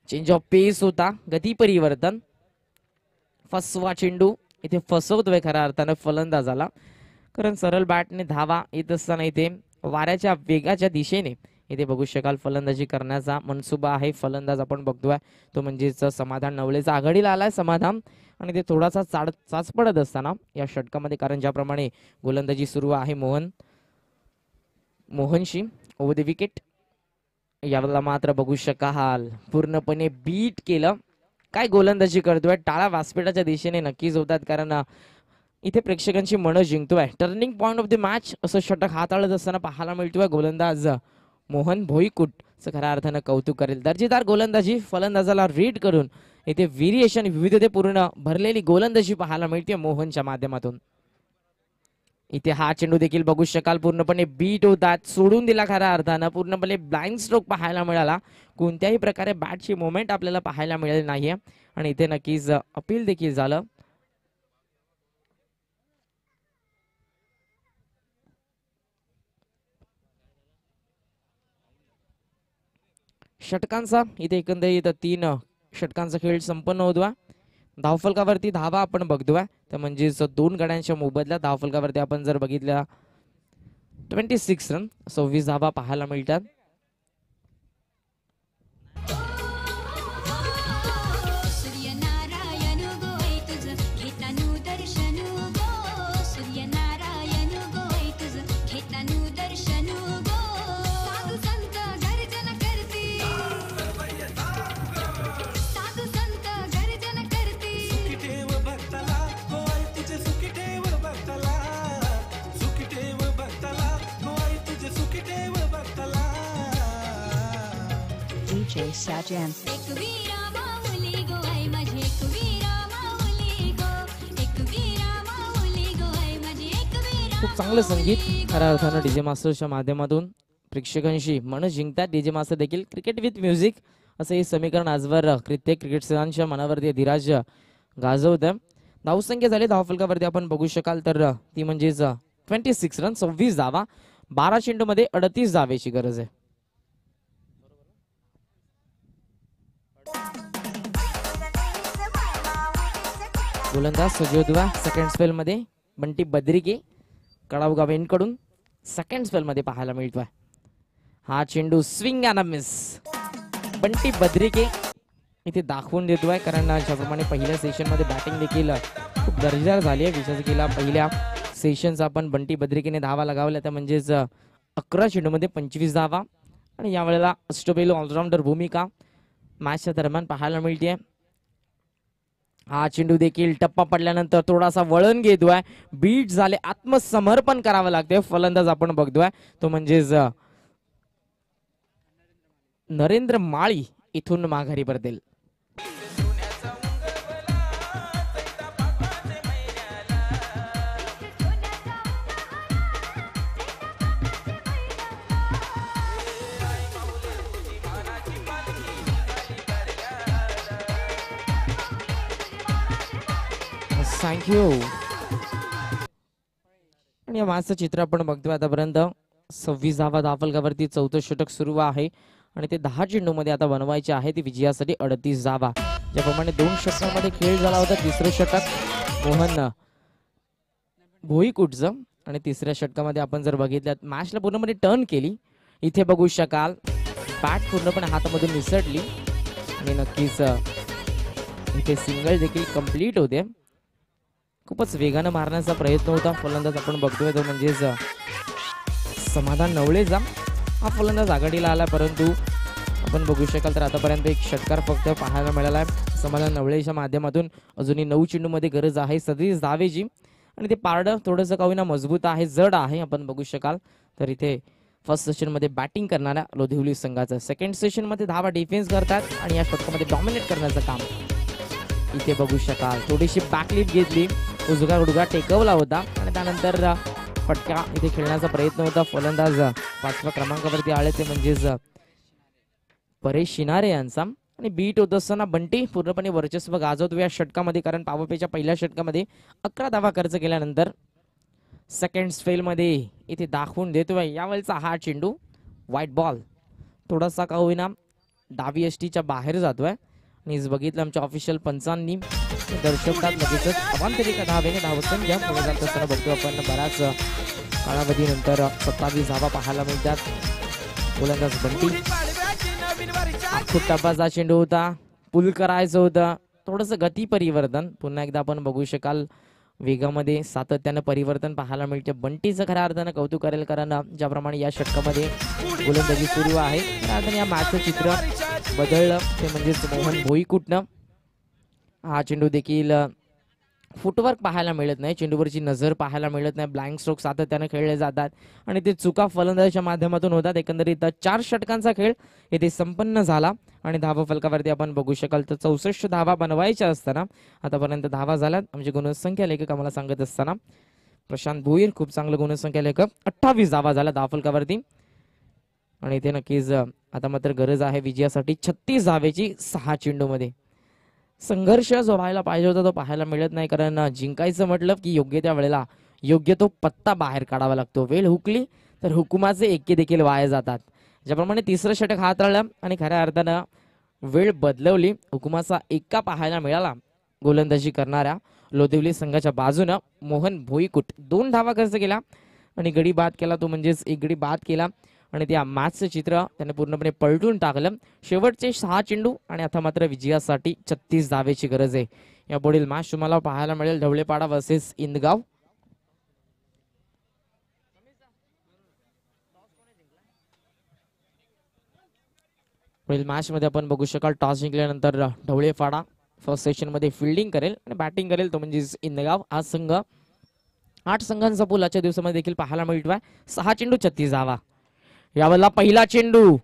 चेंज ऑफ पेस होता, गती परिवर्तन. फसवा चेंडू इथे फसवतोय खऱ्या अर्थानं फलंदाजाला, कारण सरळ बॅटने धावा येत असताना इथे वाऱ्याच्या वेगाच्या दिशेने इथे बघू शकाल फलंदाजी करण्याचा मनसुबा आहे. फलंदाज आपण बघतोय तो म्हणजेच समाधान नवलेचा आघाडीला आलाय समाधान, आणि ते थोडासा चाच पडत असताना या षटकामध्ये, कारण ज्याप्रमाणे गोलंदाजी सुरू आहे मोहनशी. Over the wicket. यावेळेला मात्र बघू शकाल पूर्णपणे बीट केलं. काय गोलंदाजी करतोय, टाळा व्यासपीठाच्या दिशेने नक्कीच होतात, कारण इथे प्रेक्षकांची मनं जिंकतोय. Turning point of the match असं षटक हाताळत असताना पाहायला मिळतोय. गोलंदाज मोहन भोईकुट खऱ्या अर्थानं कौतुक करेल. दर्जेदार गोलंदाजी, फलंदाजाला रीड करून इथे व्हेरिएशन विविधतेपूर्ण भरलेली गोलंदाजी पाहायला मिळते मोहनच्या माध्यमातून. इथे हा चेंडू देखील बघू शकाल पूर्णपणे बीट होतात, सोडून दिला खऱ्या अर्थानं. पूर्णपणे ब्लाइंड स्ट्रोक पाहायला मिळाला, कोणत्याही प्रकारे बॅटची मुवमेंट आपल्याला पाहायला मिळेल नाहीये, आणि इथे नक्कीच अपील देखील झालं. षटकांचा इथे एकंदरीत 3 षटकांचा खेळ संपन्न होतोय. धावफलकावरती धावा आपण बघतोय, तर म्हणजेच 2 गड्यांच्या मोबदल्यात धावफलकावरती आपण जर बघितल्या 26 रन 26 धावा पाहायला मिळतात. Sajan. खूप चांगलं संगीत खऱ्या अर्थानं डीजे मास्टरच्या माध्यमातून प्रेक्षकांशी मन जिंकतात. डीजे मास्टर देखील क्रिकेट विथ म्युझिक असं हे समीकरण आजवर प्रत्येक क्रिकेटपटूंच्या मनावरती धीराज गाजवतं. धावसंख्या झाली धावफलकावरती आपण बघू शकाल तर ती म्हणजेच 26 रन 26 धावा. 12 चेंडूमध्ये 38 धावेची गरज आहे. गोलंदाज सजोदवा सेकंड स्पेल मध्ये बंटी बद्रिके कडाव गावेंकडून सेकंड स्पेल मध्ये पाहायला मिळतोय. हा चेंडू swing and miss. Bunty Badrike इथे दाखवून देतोय, कारण ज्याप्रमाणे पहिल्या सेशन मध्ये बॅटिंग देखील खूप दर्जेदार झाली आहे. विशेष केला पहिल्या सेशनचा आपण बंटी बद्रिकेने धावा लगावल्या, त्या म्हणजेच 11 चेंडूमध्ये 25 धावा, आणि यावेळेला अष्टपैलू ऑलराऊंडर भूमिका मॅचच्या दरम्यान पाहायला मिळते. हा चेंडू देखील टप्पा पडल्यानंतर थोडासा वळण घेतोय, बीट झाले, आत्मसमर्पण करावं लागतंय. फलंदाज आपण बघतोय तो म्हणजेच नरेंद्र माळी इथून माघारी परतेल. थँक्यू. आणि या मॅचचं चित्र आपण बघतोय आतापर्यंत 26 धावा धावफलकावरती 4थं षटक सुरू आहे, आणि ते 10 चेंडूमध्ये आता बनवायचे आहे ती विजयासाठी 38 धावा. ज्याप्रमाणे 2 षटकांमध्ये खेळ झाला होता. तिसरं षटक मोहन भोईकुटचं, आणि तिसऱ्या षटकामध्ये आपण जर बघितलं मॅचला पूर्णपणे टर्न केली. इथे बघू शकाल बॅट पूर्णपणे हातामधून निसटली, आणि नक्कीच इथे सिंगल देखील कंप्लीट होते. खूपच वेगानं मारण्याचा प्रयत्न होता. फलंदाज आपण बघतोय तो म्हणजेच समाधान नवलेचा. हा फलंदाज आघाडीला आला, परंतु आपण बघू शकाल तर आतापर्यंत एक षटकार फक्त पाहायला मिळाला आहे समाधान नवलेच्या माध्यमातून. अजूनही 9 चेंडूमध्ये गरज आहे 37 धावेची, आणि ते पारडं थोडंसं काही ना मजबूत आहे, जड आहे. आपण बघू शकाल तर इथे फर्स्ट सेशनमध्ये बॅटिंग करणाऱ्या लोधिवली संघाचं, सेकंड सेशनमध्ये धावा डिफेन्स करतात, आणि या षटकामध्ये डॉमिनेट करण्याचं काम इथे बघू शकाल. थोडीशी बॅकलिप घेतली, उजवा गुडघा टेकवला होता, आणि त्यानंतर फटका इथे खेळण्याचा प्रयत्न होता. फलंदाज 5व्या क्रमांकावरती आले ते म्हणजेच परेश शिनारे यांचा. आणि बीट होत असताना बंटी पूर्णपणे वर्चस्व गाजवतो या षटकामध्ये, कारण पॉवर प्लेच्या पहिल्या षटकामध्ये 11 धावा खर्च केल्यानंतर सेकंड स्पेलमध्ये इथे दाखवून देतोय यावेळेचा हा चेंडू व्हाईट बॉल थोडासा का होईना डावी यष्टीच्या बाहेर जातोय. आणि बघितलं आमच्या ऑफिशियल पंचांनी दर्शवतात लगेचच अवांतरिक धावेने धावसंख्या पुढे जात असताना बघतो आपण बऱ्याच कालावधीनंतर 27 धावा पाहायला मिळतात. गोलंदाज बंटी खूप टप्पाचा चेंडू होता, पुल करायचं होतं, थोडंसं गती परिवर्तन पुन्हा एकदा आपण बघू शकाल वेगामध्ये सातत्यानं परिवर्तन पाहायला मिळते. बंटीचं खऱ्या अर्थानं कौतुक करेल, कारण ज्याप्रमाणे या षटकामध्ये गोलंदाजी सुरू आहे खऱ्या अर्थाने या मॅचचं चित्र बदललं ते म्हणजेच मोहन भोईकुटनं. हा चेंडू देखील फुटवर्क पाहायला मिळत नाही, चेंडूवरची नजर पाहायला मिळत नाही, ब्लँक स्ट्रोक सातत्यानं खेळले जातात आणि ते चुका फलंदाजाच्या माध्यमातून होतात. एकंदरीत 4 षटकांचा खेळ येथे संपन्न झाला आणि धावा फलकावरती आपण बघू शकाल तर 64 धावा बनवायच्या असताना आतापर्यंत धावा झाल्यात. आमचे गुणसंख्या लेखक आम्हाला सांगत असताना प्रशांत भोईर खूप चांगलं गुणसंख्या लेखक 28 धावा झाल्या धावा फलकावरती. आणि इथे नक्कीच आता मात्र गरज आहे विजयासाठी 36 धावेची 6 चेंडूमध्ये. संघर्ष जो व्हायला पाहिजे होता तो पाहायला मिळत नाही, कारण जिंकायचं म्हटलं की योग्य त्या वेळेला योग्य तो पत्ता बाहेर काढावा लागतो. वेळ हुकली तर हुकुमाचे एक्के देखील वाया जातात. ज्याप्रमाणे तिसरं षटक हाताळलं आणि खऱ्या अर्थानं वेळ बदलवली, हुकुमाचा एक्का पाहायला मिळाला गोलंदाजी करणाऱ्या लोधिवली संघाच्या बाजूनं. मोहन भोईकुट 2 धावा खर्च केला आणि गडी बाद केला, तो म्हणजेच एक गडी बाद केला आणि त्या मॅचचं चित्र त्याने पूर्णपणे पलटून टाकलं. शेवटचे 6 चेंडू आणि आता मात्र विजयासाठी 36 धावेची गरज आहे. या पुढील मॅच तुम्हाला पाहायला मिळेल ढवळेपाडा वर्सेस इंदगाव. पुढील मॅच मध्ये आपण बघू शकाल टॉस जिंकल्यानंतर ढवळेपाडा फर्स्ट सेशन मध्ये फिल्डिंग करेल आणि बॅटिंग करेल तो म्हणजे इंदगाव. हा संघ 8 संघांचा पूल आजच्या दिवसामध्ये देखील पाहायला मिळतोय. 6 चेंडू 36 धावा. यावेळेला पहिला चेंडू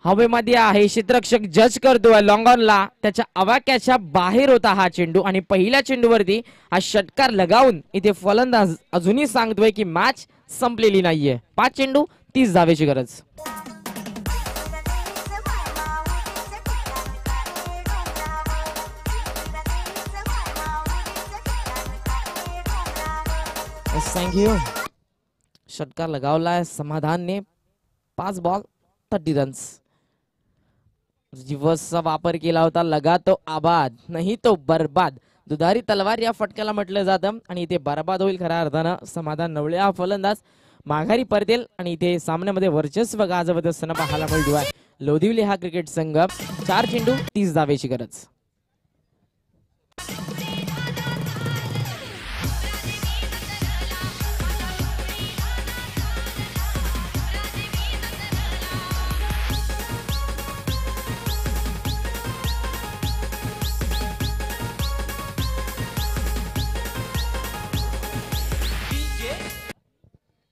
हवेमध्ये आहे, क्षेत्ररक्षक जज करतोय लॉंग ऑनला, त्याच्या आवाक्याच्या बाहेर होता हा चेंडू आणि पहिल्या चेंडूवरती हा षटकार लगावून इथे फलंदाज अजूनही सांगतोय की मॅच संपलेली नाहीये. 5 चेंडू 30 धावेची गरज. थँक्यू. षटकार लगावलाय समाधानने. 5 बॉल 30 रन्स. जीवसचा वापर केला होता, लगा तो आबाद नाही तो बर्बाद. दुधारी तलवार या फटक्याला म्हटलं जातं आणि इथे बर्बाद होईल खऱ्या अर्थानं. समाधान नवळे हा फलंदाज माघारी परतेल आणि इथे सामन्यामध्ये वर्चस्व गाजवत असताना पाहायला मिळतोय लोधिवली हा क्रिकेट संघ. 4 चेंडू 30 धावेची गरज.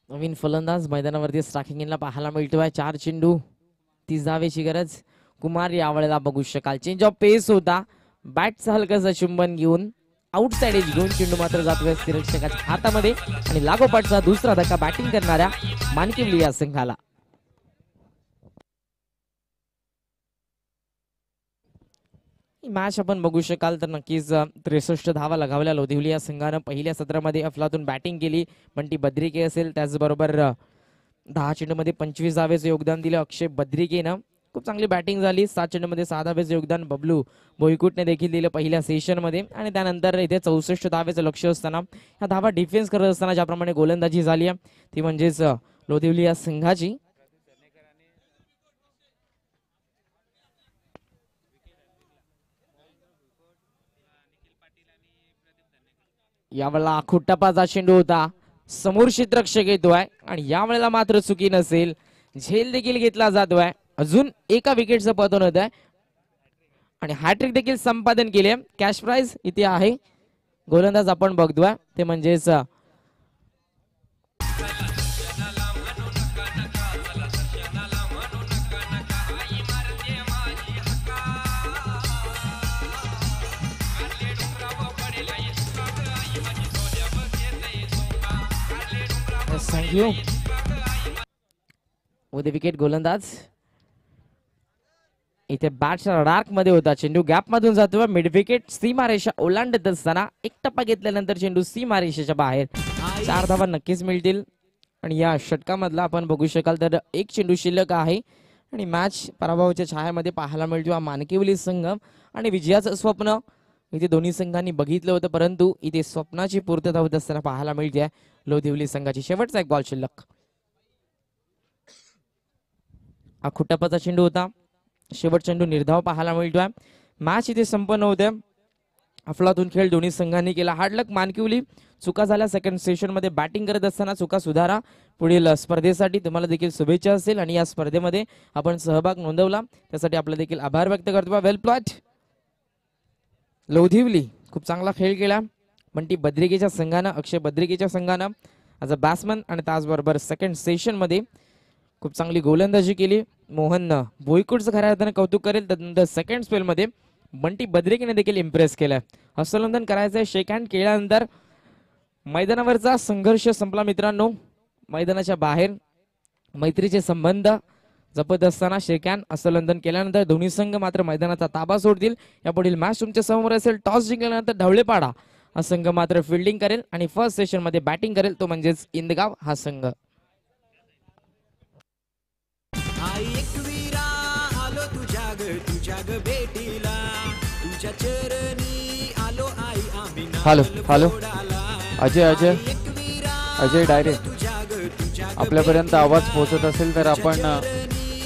नवीन फलंदाज मैदानावरती स्ट्रायकिंगला पाहायला मिळतोय. 4 चेंडू 30 धावेची गरज. कुमार यावेळेला बघू शकाल चेंज ऑफ पेस होता, बॅटचा हलकासा चुंबन घेऊन आउटसाइड एज घेऊन चेंडू मात्र जातोय निरीक्षकाच्या हातामध्ये आणि लागोपाठचा दुसरा धक्का बॅटिंग करणाऱ्या मानकिवली या संघाला. मॅच आपण बघू शकाल तर नक्कीच 63 धावा लगावल्या लोधिवली या संघानं. पहिल्या सत्रामध्ये अफलातून बॅटिंग केली, बंटी बद्रिके असेल, त्याचबरोबर 10 चेंडूमध्ये 25 धावेचं योगदान दिलं अक्षय बद्रिकेनं. खूप चांगली बॅटिंग झाली. 7 चेंडूमध्ये 6 धावेचं योगदान बबलू भोईकुटने देखील दिलं पहिल्या सेशन मध्ये आणि त्यानंतर इथे 64 धावेचं लक्ष असताना ह्या धावा डिफेन्स करत असताना ज्याप्रमाणे गोलंदाजी झाली आहे ती म्हणजेच लोधिवली या संघाची. यावेळेला खुट्टापाचा चेंडू होता, समोर क्षेत्ररक्षक येतोय आणि यावेळेला मात्र चुकी नसेल, झेल देखील घेतला जातोय. अजून एका विकेटचं पतन होत आहे आणि हॅट्रिक देखील संपादन केले. कॅश प्राइज इथे आहे. गोलंदाज आपण बघतोय ते म्हणजेच थँक्यू. विथ विकेट गोलंदाज. इथे बॅट्समन डार्क मध्ये होता. चेंडू गॅप मधून जातो. मिड विकेट सीमारेषा ओलांडत असताना एक टप्पा घेतल्यानंतर चेंडू सीमारेषेच्या बाहेर. 4 धावा नक्कीच मिळतील. आणि या षटकामधला आपण बघू शकाल तर एक चेंडू शिल्लक आहे आणि मॅच पराभवाच्या छायामध्ये पाहायला मिळतो हा मानकिवली संघ. आणि विजयाचं स्वप्न इथे दोन्ही संघांनी बघितलं होतं, परंतु इथे स्वप्नाची पूर्तता होत असताना पाहायला मिळते लोधिवली संघाची. शेवटचा एक बॉल शिल्लक. हा खुट्टापाचा चेंडू होता. शेवट चेंडू निर्धाव पाहायला मिळतोय. मॅच इथे संपन्न होते. अफलातून खेळ दोन्ही संघांनी केला. हार्डलक मानकिवली. चुका झाल्या सेकंड सेशन मध्ये बॅटिंग करत असताना. चुका सुधारा. पुढील स्पर्धेसाठी तुम्हाला देखील शुभेच्छा असेल आणि या स्पर्धेमध्ये आपण सहभाग नोंदवला त्यासाठी आपला देखील आभार व्यक्त करतो. वेल प्लॉट. लोधिवली खूप चांगला खेळ केला. बंटी बद्रिकेच्या संघानं, अक्षय बद्रिकेच्या संघानं ॲज अ बॅट्समन आणि त्याचबरोबर सेकंड सेशन मध्ये खूप चांगली गोलंदाजी केली. मोहन भोईकोटचं खऱ्या अर्थानं कौतुक करेल. त्यानंतर सेकंड स्पेल मध्ये बंटी बद्रिकेने देखील इम्प्रेस केलं. हस्तोलंघन करायचंय. शेक हँड केल्यानंतर मैदानावरचा संघर्ष संपला मित्रांनो. मैदानाच्या बाहेर मैत्रीचे संबंध जपत असताना शेक हँड हस्तोलंघन केल्यानंतर दोन्ही संघ मात्र मैदानाचा ताबा सोडतील. यापुढील मॅच तुमच्या समोर असेल. टॉस जिंकल्यानंतर ढवळेपाडा हा संघ मात्र फिल्डिंग करेल आणि फर्स्ट सेशन मध्ये बॅटिंग करेल, तो म्हणजेच इंदगाव हा संघ. Hello hello. अजय डायरेक्ट आपल्यापर्यंत आवाज पोहोचत असेल तर आपण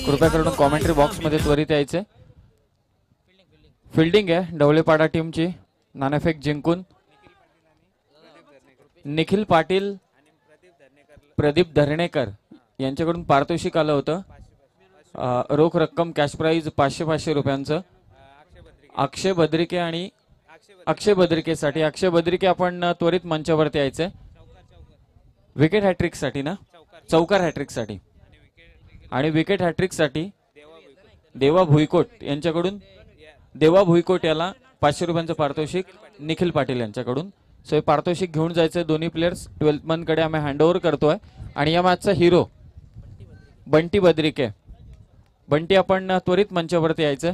कृपया करून कॉमेंट्री बॉक्स मध्ये त्वरित यायचे. फिल्डिंग आहे ढवळेपाडा टीमची. नाणेफेक जिंकून निखिल पाटील, प्रदीप धरणेकर यांच्याकडून पारितोषिक आलं होतं. रोख रक्कम कॅश प्राइज 500 रुपयांचं. अक्षय बद्रिके आणि अक्षय बद्रिकेसाठी. अक्षय बद्रिके आपण त्वरित मंचावरती यायचंय. विकेट हॅट्रिक साठी ना, चौकार हॅट्रिक साठी. आणि विकेट हॅट्रिक साठी देवा भुईकोट यांच्याकडून, देवा भुईकोट याला 500 रुपयांचं पारितोषिक निखिल पाटील यांच्याकडून. सो हे पारितोषिक घेऊन जायचं दोन्ही प्लेयर्स. 12th मन कडे आम्ही हँडओव्हर करतोय. आणि या मॅचचा हिरो बंटी बद्रिके. बंटी आपण त्वरित मंचावरती यायचंय.